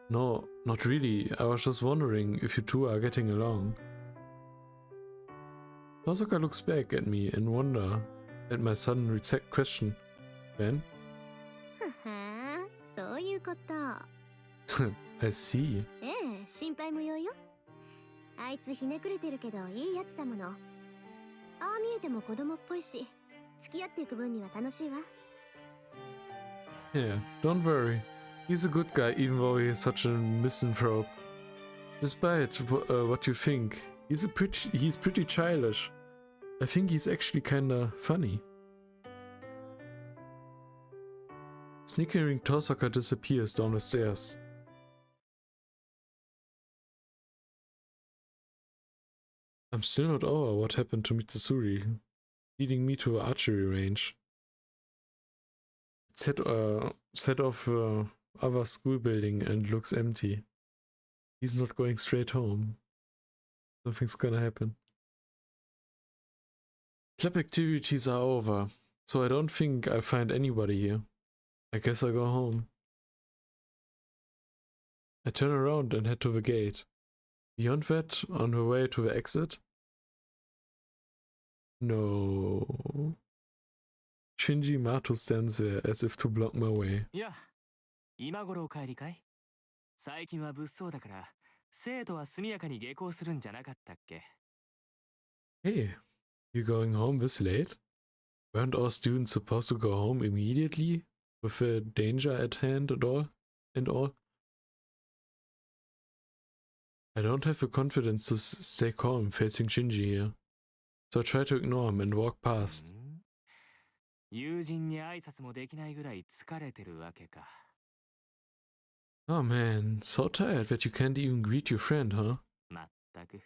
No, not really. I was just wondering if you two are getting along. Tosaka looks back at me in wonder at my sudden question. Ben? ふふん、そういうこと。I see. ええ、心配無用よ。あいつひねくれてるけどいいやつだもの。ああ見えても子供っぽいし、付き合っていく分には楽しいわ。Yeah, don't worry. He's a good guy even though he is such a misanthrope. Despite what you think, he's pretty childish. I think he's actually kinda funny. Snickering Tosaka disappears down the stairs. I'm still not over what happened to Mitsuri, leading me to the archery range. Set off other school building and looks empty. He's not going straight home. Something's gonna happen. Club activities are over, so I don't think I'll find anybody here. I guess I'll go home. I turn around and head to the gate. Beyond that, on the way to the exit? No. Shinji Mato stands there as if to block my way. いや、今頃お帰りかい？最近は物騒だから、生徒は速やかに下校するんじゃなかったっけ？ Hey, you going home this late? Weren't all students supposed to go home immediately? With the danger at hand and all? I don't have the confidence to stay calm facing Shinji here. So I try to ignore him and walk past. 友人に挨拶もできないぐらい疲れてるわけか。Oh man, so tired that you can't even greet your friend, huh? まったく。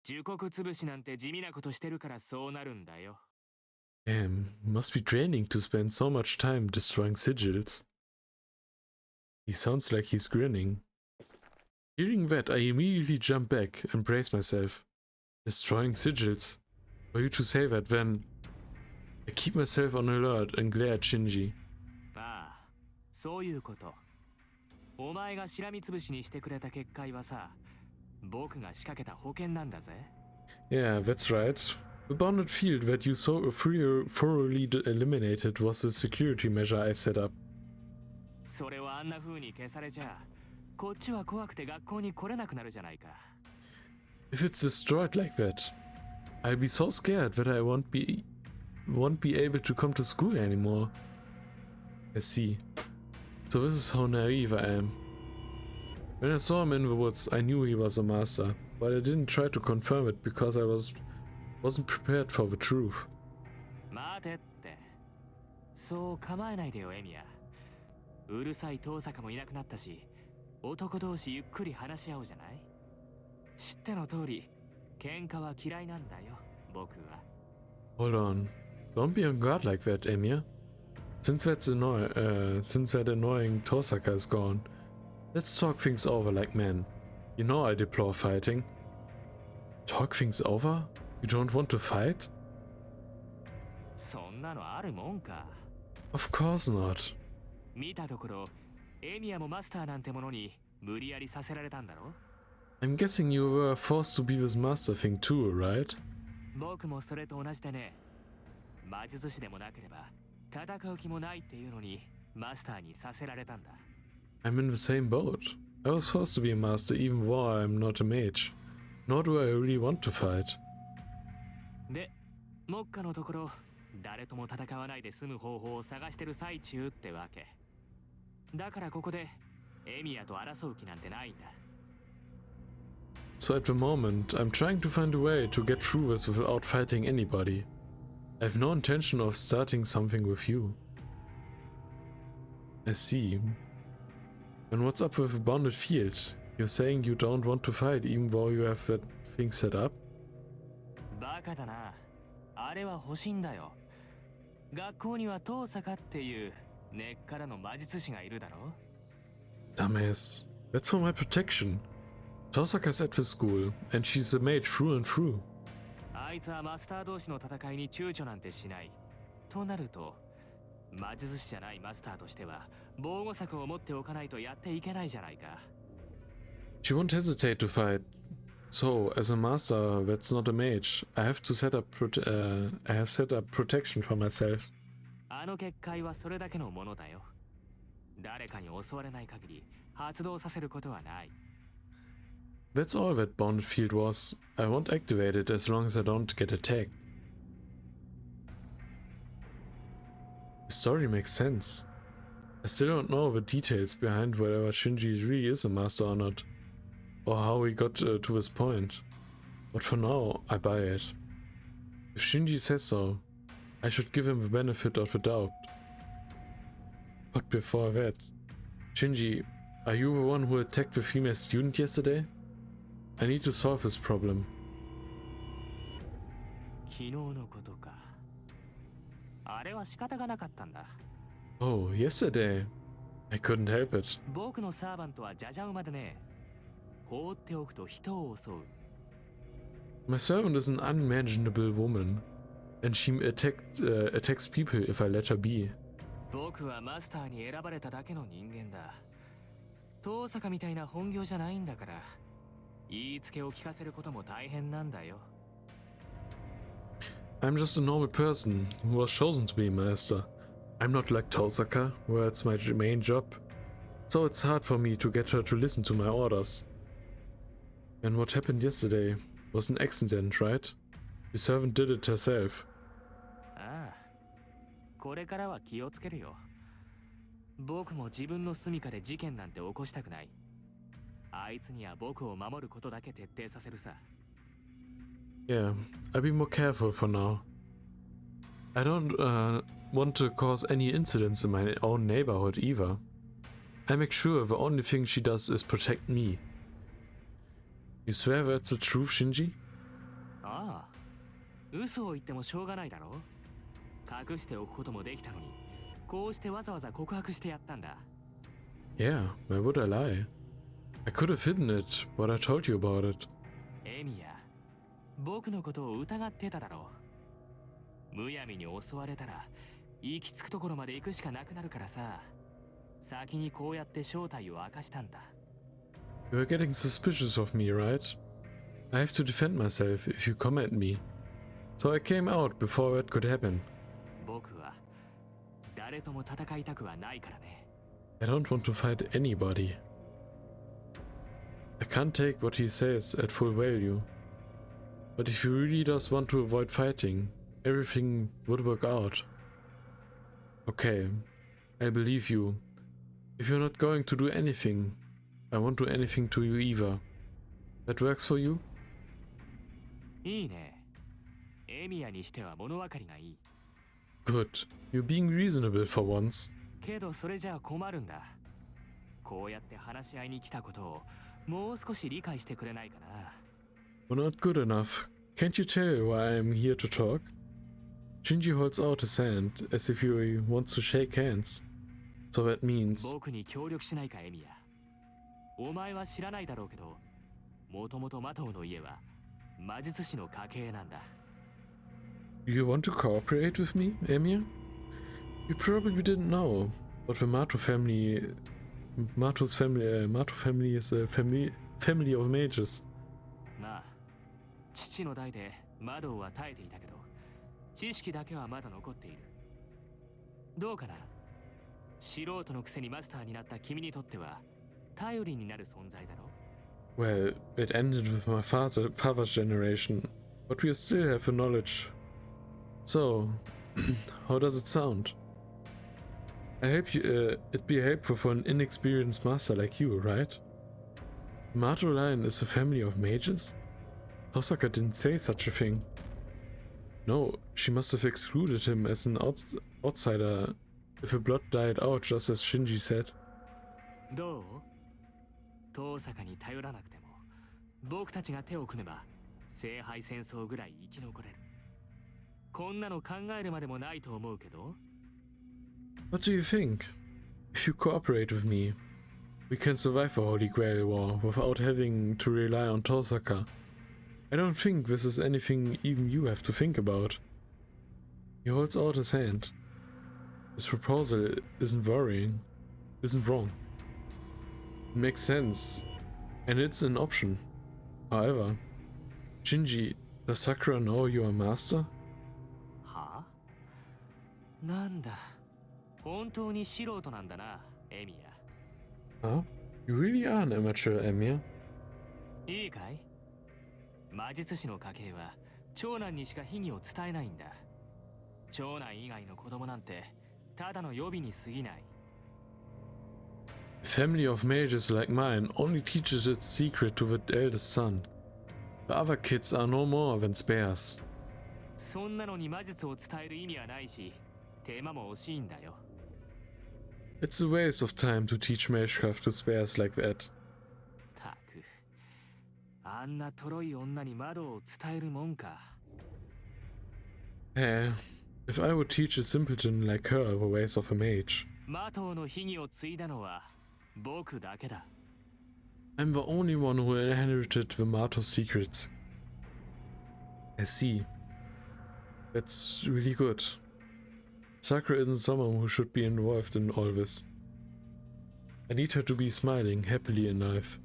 忠告潰しなんて地味なことしてるからそうなるんだよ。Damn, must be draining to spend so much time destroying sigils. He sounds like he's grinning. Hearing that, I immediately jump back and brace myself. Destroying sigils? For you to say that, then... I keep myself on alert and glare at Shinji. ああ、そういうこと。お前がしらみつぶしにしてくれた結界はさ、僕が仕掛けた保険なんだぜ。Yeah, that's right. The bounded field that you so thoroughly eliminated was the security measure I set up. それはあんな風に消されちゃ、こっちは怖くて学校に来れなくなるじゃないか。If it's destroyed like that, I'll be so scared that I won't be able to come to school anymore. I see. So this is how naive I am. When I saw him in the woods, I knew he was a master, but I didn't try to confirm it because I wasn't prepared for the truth. 待てって。そう構えないでよ、エミヤ。うるさい遠坂もいなくなったし、男同士ゆっくり話し合おうじゃない？知っての通り、喧嘩は嫌いなんだよ、僕は。Hold on. Don't be on guard like that, Emiya. Since that annoying Tosaka is gone, let's talk things over like men. You know I deplore fighting. Talk things over? You don't want to fight? そんなのあるもんか。Of course not. 見たところ、エミヤもマスターなんてものに無理やりさせられたんだろ？ I'm guessing you were forced to be this master thing too, right? 僕もそれと同じでね。魔術師でもなければ戦う気もないっていうのにマスターにさせられたんだ。I'm in the same boat. I was forced to be a master even though I'm not a mage. Nor do I really want to fight. で、目下のところ誰とも戦わないで済む方法を探してる最中ってわけ。だからここでエミヤと争う気なんてないんだ。So at the moment, I'm trying to find a way to get through this without fighting anybody. I have no intention of starting something with you. I see. And what's up with the bounded field? You're saying you don't want to fight even though you have that thing set up? バカだな。あれは欲しいんだよ。学校には遠坂っていう根っからの魔術師がいるだろ？ Dumbass. That's for my protection. Tosaka's at the school, and she's a mage through and through. あいつはマスター同士の戦いに躊躇なんてしない。となると、魔術師じゃないマスターとしては防護策を持っておかないとやっていけないじゃないか。She won't hesitate to fight. So, as a master that's not a mage, I have to set up I have set up protection for myself. あの結界はそれだけのものだよ。誰かに襲われない限り発動させることはない。That's all that bounded field was. I won't activate it as long as I don't get attacked. The story makes sense. I still don't know the details behind whether Shinji really is a master or not, or how he got to this point. But for now, I buy it. If Shinji says so, I should give him the benefit of the doubt. But before that, Shinji, are you the one who attacked the female student yesterday? I need to solve this problem. 昨日のことか。あれは仕方がなかったんだ。Oh, yesterday. I couldn't help it. 僕のサーバントはジャジャ馬でね。放っておくと人を襲う。My servant is an unmanageable woman, and she attacks people if I let her be. 僕はマスターに選ばれただけの人間だ。遠坂みたいな本業じゃないんだから、言いつけを聞かせることも大変なんだよ。I'm just a normal person who was chosen to be a master. I'm not like Tosaka, where it's my main job. So it's hard for me to get her to listen to my orders. And what happened yesterday was an accident, right? The servant did it herself. ああ、これからは気をつけるよ。僕も自分の住処で事件なんて起こしたくない。あいつには僕を守ることだけ徹底させるさ。Yeah, I'll be more careful for now. I don't want to cause any incidents in my own neighborhood either. I make sure the only thing she does is protect me. You swear that's the truth, Shinji? ああ、嘘を言ってもしょうがないだろ。隠しておくこともできたのに、こうしてわざわざ告白してやったんだ。Yeah, why would I lie? I could have hidden it, but I told you about it. エミヤ、僕のことを疑ってただろう。むやみに襲われたら、行き着くところまで行くしかなくなるからさ。先にこうやって正体を明かしたんだ。You're getting suspicious of me, right? I have to defend myself if you come at me. So I came out before that could happen. 僕は誰とも戦いたくはないからね。I don't want to fight anybody. I can't take what he says at full value. But if he really does want to avoid fighting, everything would work out. Okay, I believe you. If you're not going to do anything, I won't do anything to you either. That works for you? いいね。エミヤにしては物分かりがいい。Good. You're being reasonable for once. けどそれじゃあ困るんだ。こうやって話し合いに来たことをもう少し理解してくれないかな。We're not good enough. Can't you tell why I'm here to talk? Shinji holds out his hand as if he wants to shake hands. So that means... 僕に協力しないかエミヤ。お前は知らないだろうけど、もともとマトウの家は魔術師の家系なんだ。You want to cooperate with me, Emiya? You probably didn't know, but the Mato family is a family of mages. まあ、父の代でマドウは耐えていたけど、知識だけはまだ残っている。どうかな？素人のくせにマスターになった君にとっては頼りになる存在だろ？ Well, it ended with my father's generation, but we still have the knowledge. So, how does it sound? I hope it'd be helpful for an inexperienced master like you, right? Mato line is a family of mages? Tosaka didn't say such a thing. No, she must have excluded him as an outsider if the blood died out just as Shinji said. どう？遠坂に頼らなくても、僕たちが手を組めば、聖杯戦争ぐらい生き残れる。こんなの考えるまでもないと思うけど。What do you think? If you cooperate with me, we can survive the Holy Grail War without having to rely on Tosaka. I don't think this is anything even you have to think about. He holds out his hand. This proposal isn't wrong. It makes sense, and it's an option. However, Shinji, does Sakura know you are master? はあなんだ本当に素人なんだなエミヤ Huh? You really are an amateur, Emiya. いいかい魔術師の家系は長男にしか秘技を伝えないんだ長男以外の子供なんてただの予備に過ぎない A family of mages like mine only teaches its secret to the eldest son. The other kids are no more than spares. そんなのに魔術を伝える意味はないし手間も惜しいんだよ It's a waste of time to teach magecraft to spares like that. たくあんなとろい女に窓を伝えるもんか Hey, if I would teach a simpleton like her the ways of a mage, 魔頭の秘技を継いだのは僕だけだ I'm the only one who inherited the Mato's secrets. I see. That's really good. Sakura isn't someone who should be involved in all this. I need her to be smiling happily in life.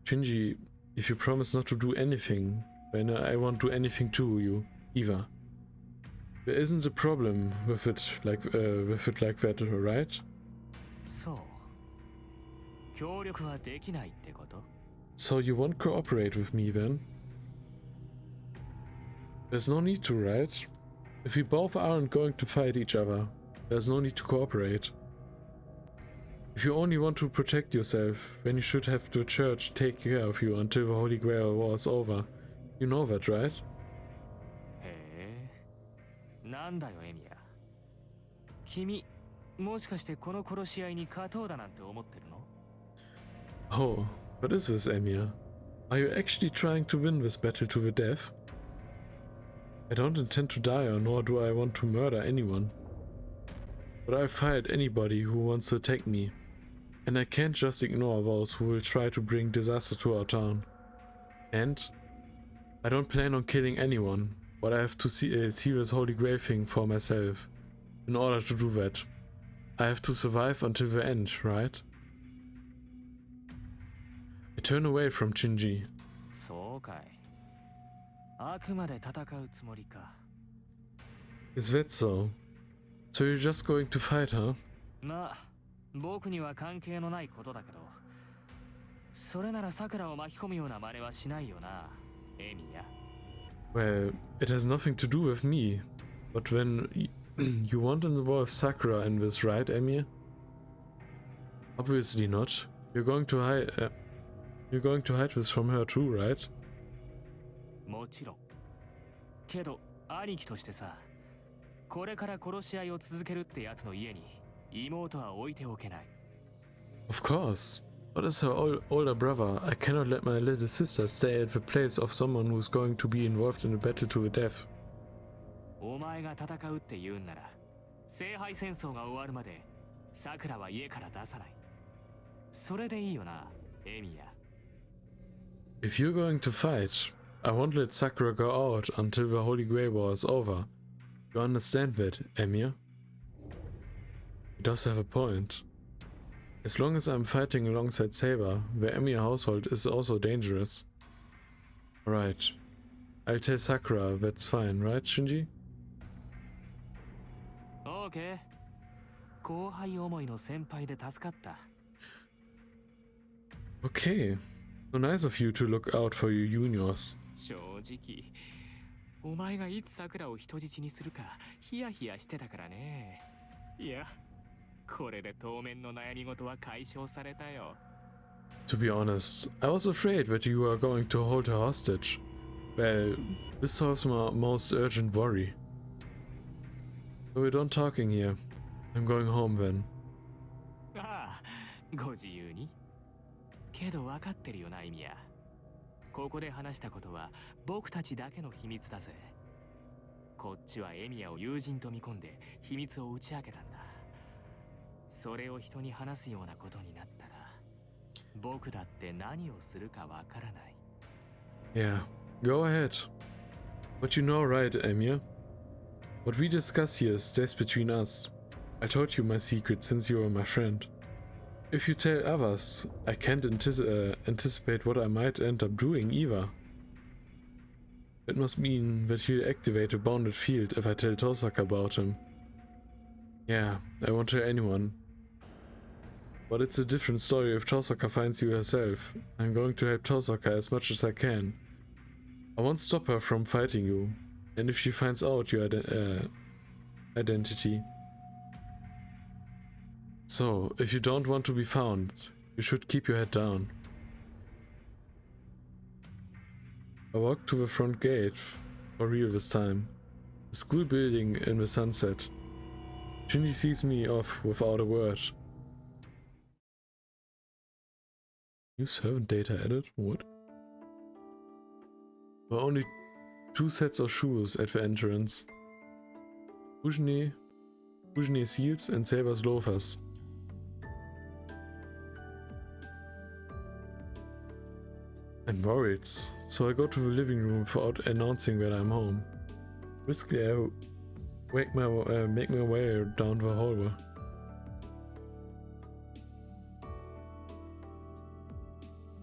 Shinji, if you promise not to do anything, then I won't do anything to you, either. There isn't a problem with it like that, right? そう協力はできないってこと So you won't cooperate with me then? There's no need to, right? If we both aren't going to fight each other, there's no need to cooperate. If you only want to protect yourself, then you should have the church take care of you until the Holy Grail War is over. You know that, right? へえなんだよエミヤ君もしかしてこの殺し合いに勝とうだなんて思ってるの Oh, what is this, Emiya? Are you actually trying to win this battle to the death? I don't intend to die, or nor do I want to murder anyone. But I'll fight anybody who wants to attack me. And I can't just ignore those who will try to bring disaster to our town. And I don't plan on killing anyone, but I have to see this Holy Grail thing for myself. In order to do that, I have to survive until the end, right? I turn away from Shinji. そうかいあくまで戦うつもりか Is that so? So you're just going to fight, huh? まあ僕には関係のないことだけどそれならさくらを巻き込むような真似はしないよなエミヤ Well, it has nothing to do with me. But when you won't involve Sakura in this, right, Emiya? Obviously not. You're going to hide this from her too, right? もちろんけど兄貴としてさこれから殺し合いを続けるってやつの家に妹は置いておけない Of course. But as her older brother, I cannot let my little sister stay at the place of someone who's going to be involved in a battle to the death. お前が戦うって言うんなら聖杯戦争が終わるまでさくらは家から出さないそれでいいよなエミヤ If you're going to fight, I won't let Sakura go out until the Holy Grail War is over. You understand that, Emiya? He does have a point. As long as I'm fighting alongside Saber, the Emiya household is also dangerous. Right. I'll tell Sakura that's fine, right, Shinji? オーケー後輩思いの先輩で助かった Okay. So nice of you to look out for your juniors. 正直お前がいつさくらを人質にするかヒヤヒヤしてたからねいやこれで当面の悩み事は解消されたよ To be honest, I was afraid that you were going to hold her hostage. Well, this solves my most urgent worry. So we're done talking here. I'm going home then. ああご自由にけど分かってるよな意味やここで話したことは僕たちだけの秘密だぜこっちはエミヤを友人と見込んで秘密を打ち明けたんだそれを人に話すようなことになったら僕だって何をするかわからない Yeah, go ahead. But you know right, Emiya? What we discuss here stays between us. I told you my secret since you were my friend. If you tell others, I can't anticipate what I might end up doing either. That must mean that he'll activate a bounded field if I tell Tosaka about him. Yeah, I won't tell anyone. But it's a different story if Tosaka finds you herself. I'm going to help Tosaka as much as I can. I won't stop her from fighting you. And if she finds out your identity. So, if you don't want to be found, you should keep your head down. I walked to the front gate, for real this time. The school building in the sunset. Shinji sees me off without a word. New servant data added? What? There were only 2 sets of shoes at the entrance. Fujine's heels and Saber's loafers. I'm worried, so I go to the living room without announcing that I'm home. Briskly I make my way down the hallway.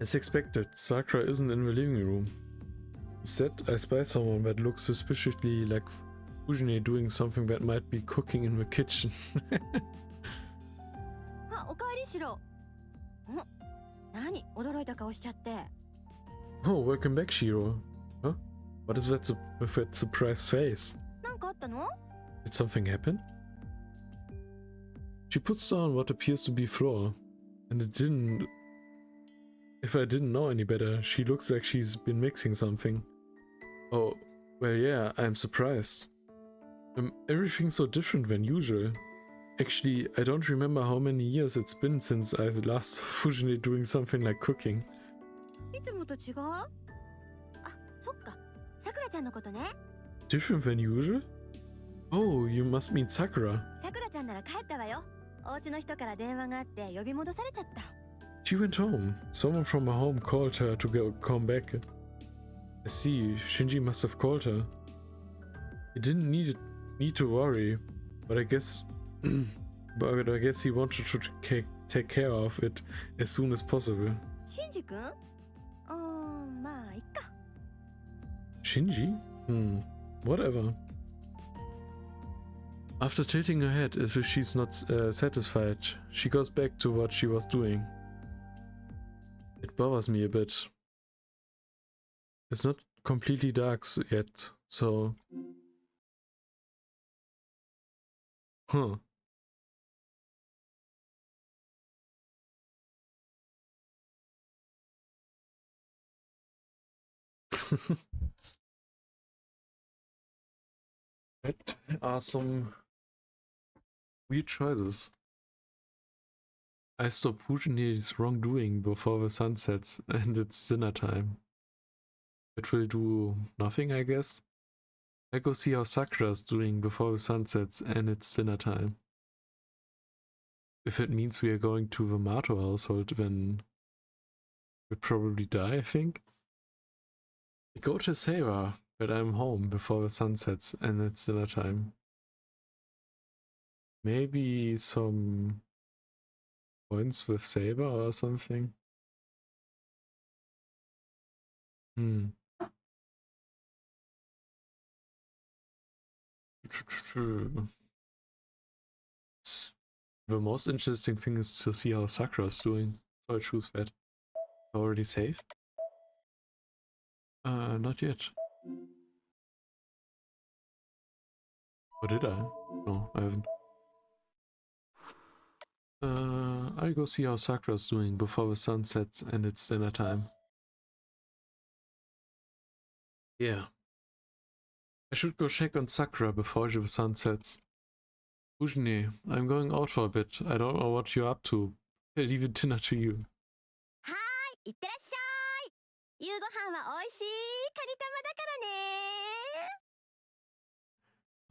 As expected, Sakura isn't in the living room. Instead, I spy someone that looks suspiciously like Fujine doing something that might be cooking in the kitchen. あ、おかえりしろ。何驚いた顔しちゃって。Oh, welcome back, Shiro. Huh? What is that with that surprised face? なんかあったの？ Did something happen? She puts down what appears to be flour, and it didn't... If I didn't know any better, she looks like she's been mixing something. Oh, well yeah, I'm surprised. Everything's so different than usual. Actually, I don't remember how many years it's been since I last saw Fujine doing something like cooking. いつもと違う？あ、そっか。さくらちゃんのことね。Different than usual? Oh, you must mean Sakura. さくらちゃんなら帰ったわよ。お家の人から電話があって呼び戻されちゃった。She went home. Someone from her home called her to come back. I see, Shinji must have called her. He didn't need to worry, but I guess he wanted to take care of it as soon as possible. シンジ君？まあいっか。Shinji? Whatever. After tilting her head as if she's not satisfied, she goes back to what she was doing. It bothers me a bit. It's not completely dark yet, so... Huh. That are some weird choices. I stop Fujine's wrongdoing before the sun sets and it's dinner time. It will do nothing, I guess. I go see how Sakura's doing before the sun sets and it's dinner time. If it means we are going to the Mato household, then we'll probably die, I think. I go to Saber, but I'm home before the sun sets and it's dinner time. Maybe some points with Saber or something. The most interesting thing is to see how Sakura's doing. So I choose that. Already saved? Not yet. Or did I? No, I haven't. I'll go see how Sakura's doing before the sun sets and it's dinner time. Yeah. I should go check on Sakura before the sun sets. Fujine, I'm going out for a bit. I don't know what you're up to. I'll leave the dinner to you. はーい、いってらっしゃい。夕ご飯は美味しいカニ玉だからね。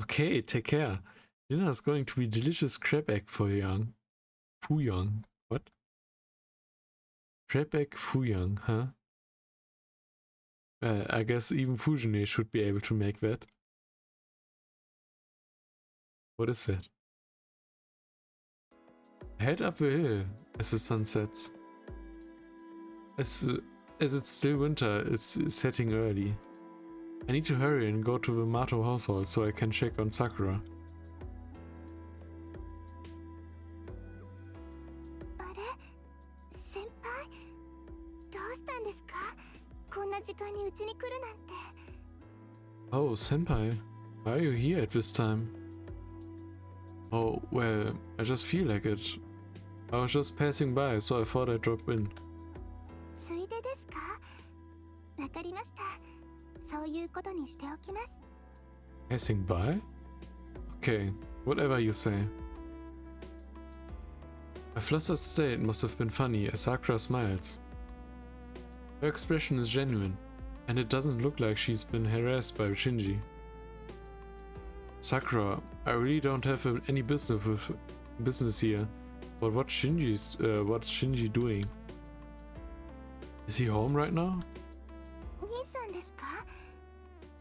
Okay, take care. Dinner is going to be delicious crab egg for Yang. Fuyang. What? Crab egg Fuyang, huh? I guess even Fujine should be able to make that. What is that? Head up the hill. as the sun sets. As it's still winter, it's setting early. I need to hurry and go to the Mato household so I can check on Sakura. あれ先輩どうしたんですかこんな時間にうちに来るなんて Oh, senpai, why are you here at this time? Oh, well, I just feel like it. I was just passing by, so I thought I'd drop in. ついでですかわかりましたそういうことにしておきます Passing by? Okay, whatever you say. My flustered state must have been funny as Sakura smiles. Her expression is genuine, and it doesn't look like she's been harassed by Shinji. Sakura, I really don't have any business here, but what's Shinji doing? Is he home right now? 兄さんですか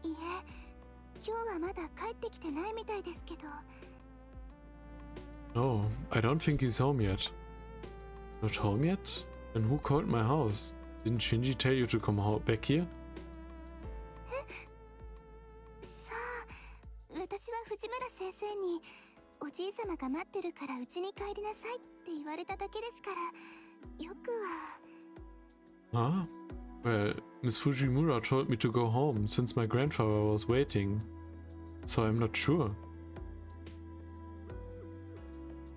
いえ今日はまだ帰ってきてないみたいですけど No, I don't think he's home yet. Not home yet? Then who called my house? Didn't Shinji tell you to come back here? さあ私は藤村先生におじいさまが待ってるからうちに帰りなさいって言われただけですからよくは Huh? Well, Miss Fujimura told me to go home since my grandfather was waiting, so I'm not sure.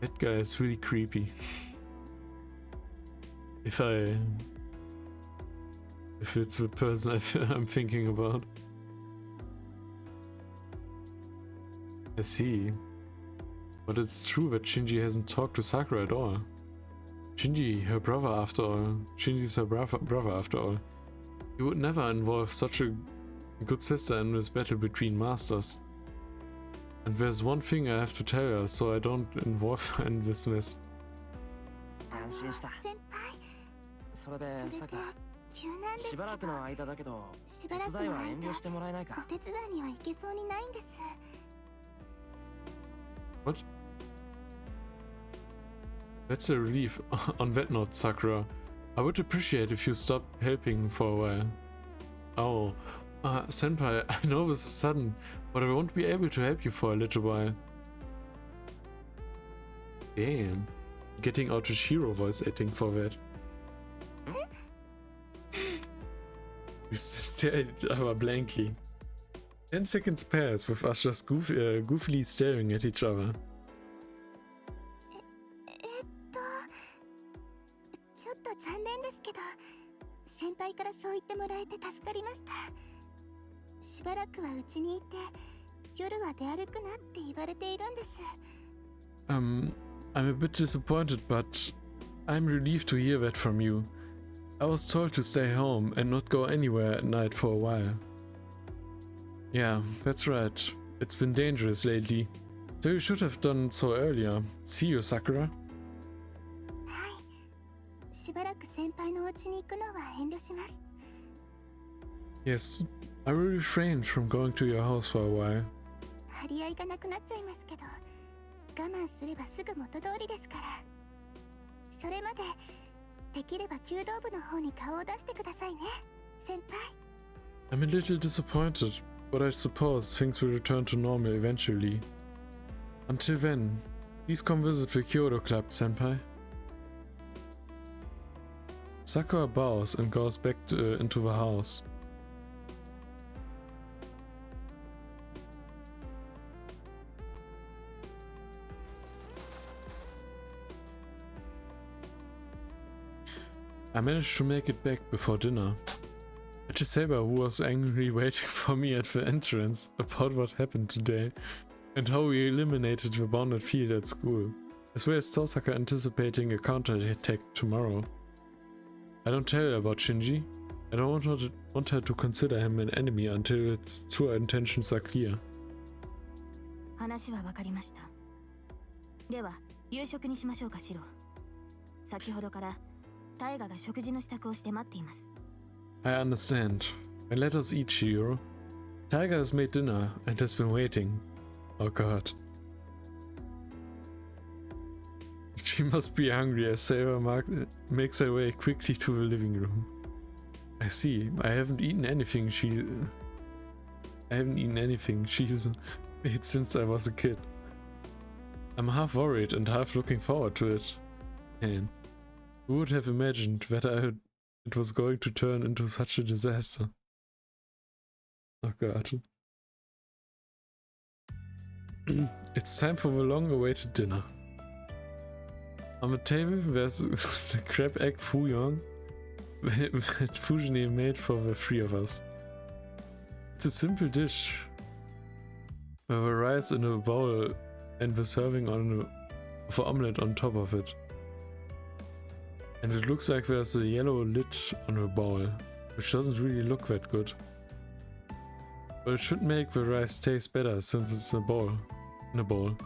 That guy is really creepy. If it's the person I'm thinking about. I see. But it's true that Shinji hasn't talked to Sakura at all. Shinji's her brother after all. He would never involve such a good sister in this battle between masters. And there's one thing I have to tell her so I don't involve her in this mess. 安心した。先輩それでさくら、急なんですけどしばらくの間だけど、しばらく手伝いはの遠慮してもらえないおか。手伝いには行けそうにないんです What? That's a relief. On that note, Sakura, I would appreciate if you stopped helping for a while. Oh, senpai, I know this is sudden, but I won't be able to help you for a little while. Damn. Getting out Shiro voice acting for that. We stare at each other blankly. 10 seconds pass with us just goofily staring at each other. ちょっと残念ですけど先輩からそう言ってもらえて助かりましたしばらくはうちにいて夜は出歩くなって言われているんです I'm a bit disappointed, but I'm relieved to hear that from you. I was told to stay home and not go anywhere at night for a while. Yeah, that's right. It's been dangerous lately. So you should have done so earlier. See you, Sakura. はいしばらく先輩のお家に行くのは遠慮します Yes, I will refrain from going to your house for a while. 張り合いがなくなっちゃいますけど我慢すればすぐ元通りですからそれまでできれば弓道部の方に顔を出してくださいね先輩 I'm a little disappointed, but I suppose things will return to normal eventually. Until then, please come visit the Kyoto Club, senpai. Sakura bows and goes back into the house. I managed to make it back before dinner. I told Saber, who was angrily waiting for me at the entrance, about what happened today and how we eliminated the bounded field at school, as well as Tosaka anticipating a counterattack tomorrow. I don't tell her about Shinji. I don't want her to consider him an enemy until its true intentions are clear. 話は分かりました。では夕食にしましょうか、シロ。先ほどからタイガが食事の支度をして待っています。I understand. And let us eat, Shiro. Tiger has made dinner and has been waiting. Oh god. She must be hungry as Saber makes her way quickly to the living room. I see. I haven't eaten anything she's made since I was a kid. I'm half worried and half looking forward to it. Man, who would have imagined that it was going to turn into such a disaster? Oh god. It's time for the long-awaited dinner. On the table there's the crab egg fouillon that Fujini made for the three of us. It's a simple dish with the rice in a bowl and the serving of an omelette on top of it. And it looks like there's a yellow lid on the bowl, which doesn't really look that good. But it should make the rice taste better since it's in a bowl.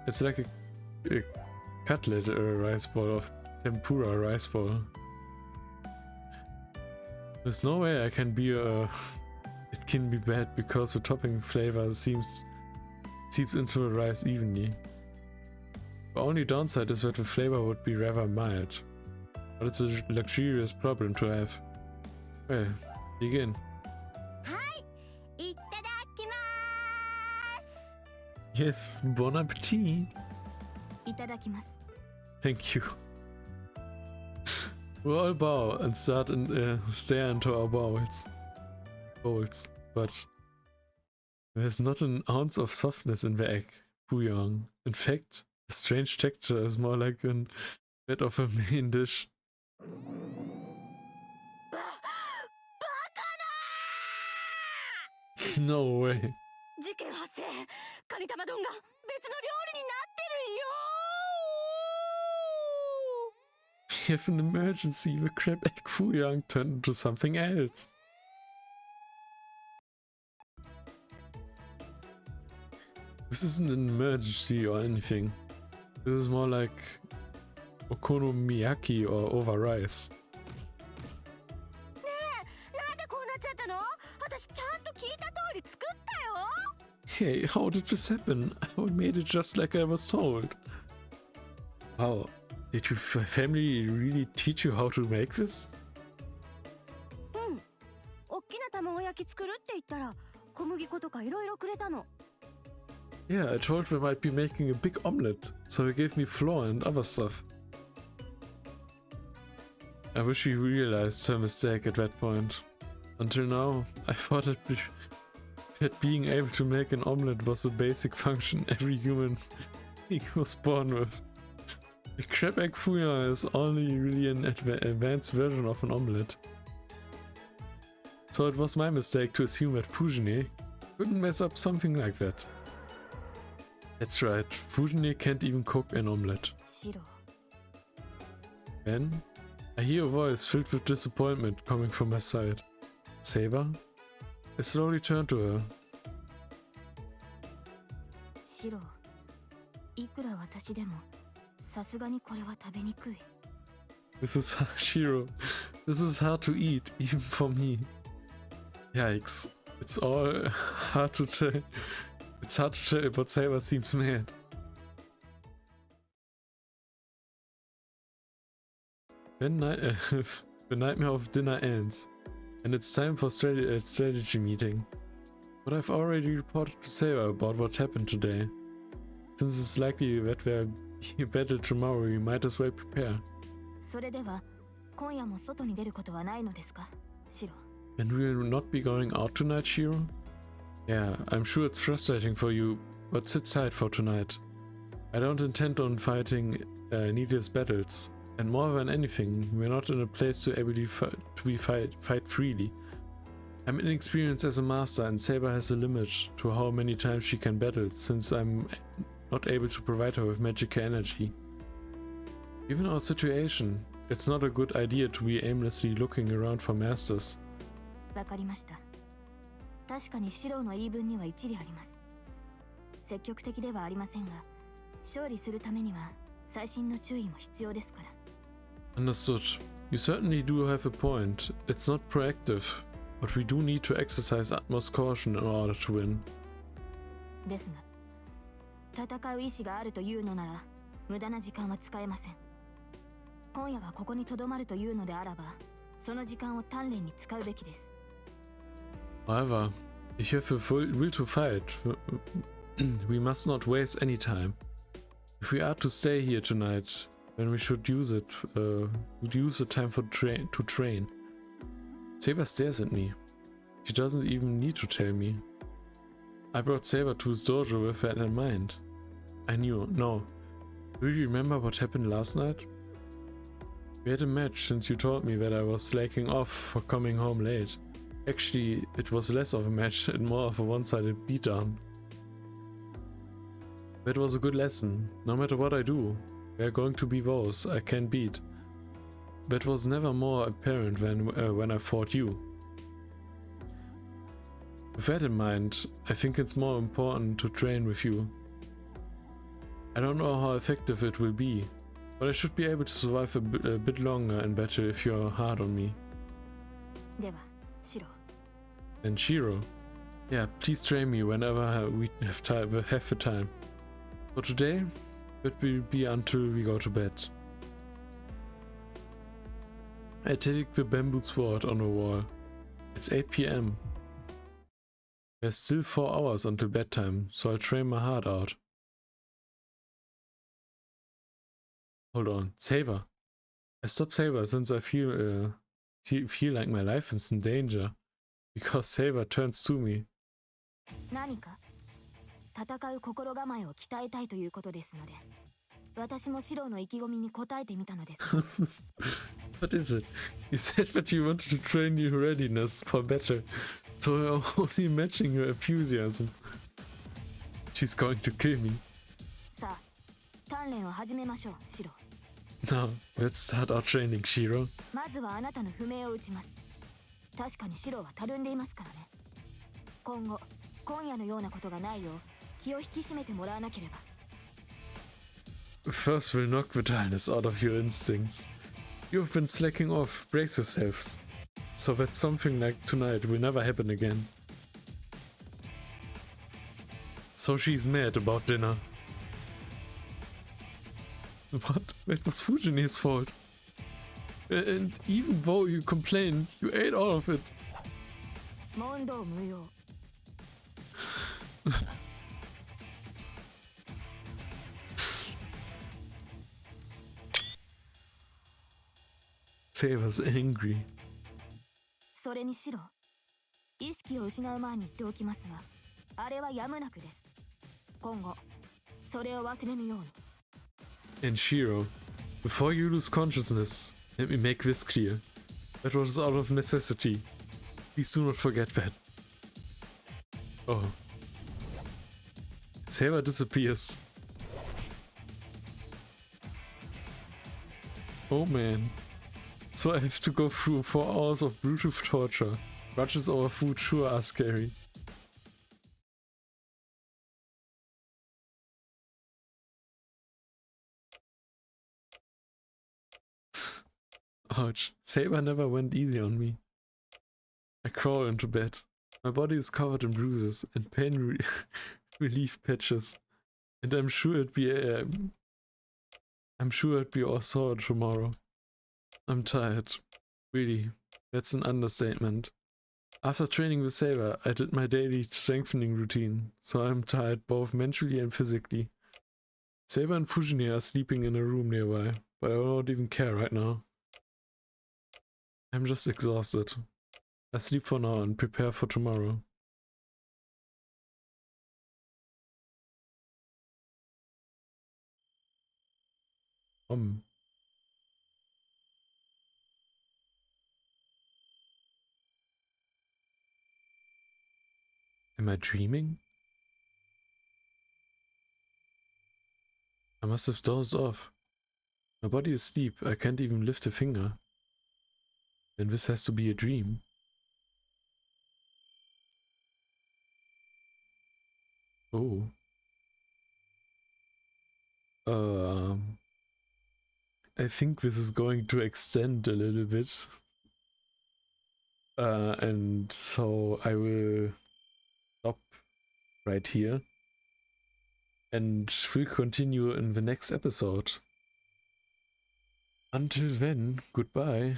It's like a cutlet or a rice ball of tempura rice ball. There's no way it can be bad because the topping flavor seeps into the rice evenly. The only downside is that the flavor would be rather mild, but it's a luxurious problem to have. Well, begin. Yes, bon appetit! いただきます。 Thank you. We all bow and stare into our bowls, but there's not an ounce of softness in the egg bouillon. In fact, the strange texture is more like that of a main dish. No way. 事件発生。カニ玉丼が別の料理になってるよ。 We have an emergency. The crab egg fouillon turned into something else. This isn't an emergency or anything. This is more like okonomiyaki or over rice. ねえ、なんでこうなっちゃったの？私ちゃんと聞いた通り作ったよ。 Hey, how did this happen? I made it just like I was told. Wow, did your family really teach you how to make this? うん。大きな卵焼き作るって言ったら、小麦粉とかいろいろくれたの。 Yeah, I told them I'd be making a big omelette, so they gave me flour and other stuff. I wish we realized her mistake at that point. Until now, I thought that being able to make an omelette was a basic function every human being was born with. A crab egg fouillon is only really an advanced version of an omelette. So it was my mistake to assume that Fujini couldn't mess up something like that. That's right, Fujini can't even cook an omelette. 白。 Then, I hear a voice filled with disappointment coming from my side. Saber? I slowly turn to her. 白。いくら私でも、さすがにこれは食べにくい。 This is Shiro. This is hard to eat, even for me. Yikes. It's all hard to tell. It's hard to tell, but Saber seems mad. Then the nightmare of dinner ends, and it's time for a strategy meeting. But I've already reported to Saber about what happened today. Since it's likely that there'll be a battle tomorrow, we might as well prepare. それでは、今夜も外に出ることはないのですか、白。 And we'll not be going out tonight, Shiro? Yeah, I'm sure it's frustrating for you, but sit tight for tonight. I don't intend on fighting needless battles, and more than anything, we're not in a place to fight freely. I'm inexperienced as a master, and Saber has a limit to how many times she can battle, since I'm not able to provide her with magical energy. Given our situation, it's not a good idea to be aimlessly looking around for masters. わかりました。確かに白の言い分には一理あります。積極的ではありませんが、勝利するためには細心の注意も必要ですから。Understood. You certainly do have a point. It's not proactive, but we do need to exercise utmost caution in order to win. ですが、戦う意志があるというのなら、無駄な時間は使えません。今夜はここに留まるというのであらば、その時間を鍛錬に使うべきです。However, if you have a full will to fight, we must not waste any time. If we are to stay here tonight, then we should use it. Use the time to train. Saber stares at me. She doesn't even need to tell me. I brought Saber to his dojo with that in mind. I knew. No. Do you remember what happened last night? We had a match since you told me that I was slacking off for coming home late. Actually, it was less of a match and more of a one-sided beatdown. That was a good lesson. No matter what I do, there are going to be those I can't beat. That was never more apparent than when I fought you. With that in mind, I think it's more important to train with you. I don't know how effective it will be, but I should be able to survive a bit longer in battle if you're hard on me. では、シロ。 And Shiro, yeah, please train me whenever we have the time. For today, it will be until we go to bed. I take the bamboo sword on the wall. It's 8 p.m. There's still 4 hours until bedtime, so I'll train my heart out. Hold on, Saber. I stopped Saber since I feel like my life is in danger. Because Saber turns to me. 何か戦う心構えを鍛えたいということですので、私もシロの意気込みに応えてみたのです。What is it? You said that you wanted to train your readiness for battle, so I'm only matching your enthusiasm. She's going to kill me. さあ、鍛錬を始めましょう、シロ。Now, let's start our training, Shiro. まずはあなたの不明を打ちます。確かにシロはたるんでいますからね。今後、今夜のようなことがないよう気を引き締めてもらわなければ。First, we'll knock the dullness out of your instincts. You have been slacking off. Brace yourselves, so that something like tonight will never happen again. So she's mad about dinner. What? That was Fujine's fault. And even though you complained, you ate all of it. 問答無用。Saber's angry. それにシロ、意識を失う前に言っておきますが、あれはやむなくです。今後、それを忘れぬように。And Shiro, before you lose consciousness, let me make this clear. That was out of necessity. Please do not forget that. Oh. Saber disappears. Oh man. So I have to go through 4 hours of brutal torture. Grudges over food sure are scary. Ouch. Saber never went easy on me. I crawl into bed. My body is covered in bruises and pain relief patches. And I'm sure it'd be all sore tomorrow. I'm tired. Really, that's an understatement. After training with Saber, I did my daily strengthening routine, so I'm tired both mentally and physically. Saber and Fujine are sleeping in a room nearby, but I don't even care right now. I'm just exhausted. I sleep for now and prepare for tomorrow. Am I dreaming? I must have dozed off. My body is asleep, I can't even lift a finger. Then this has to be a dream. Oh. I think this is going to extend a little bit. And so I will stop right here. And we'll continue in the next episode. Until then, goodbye.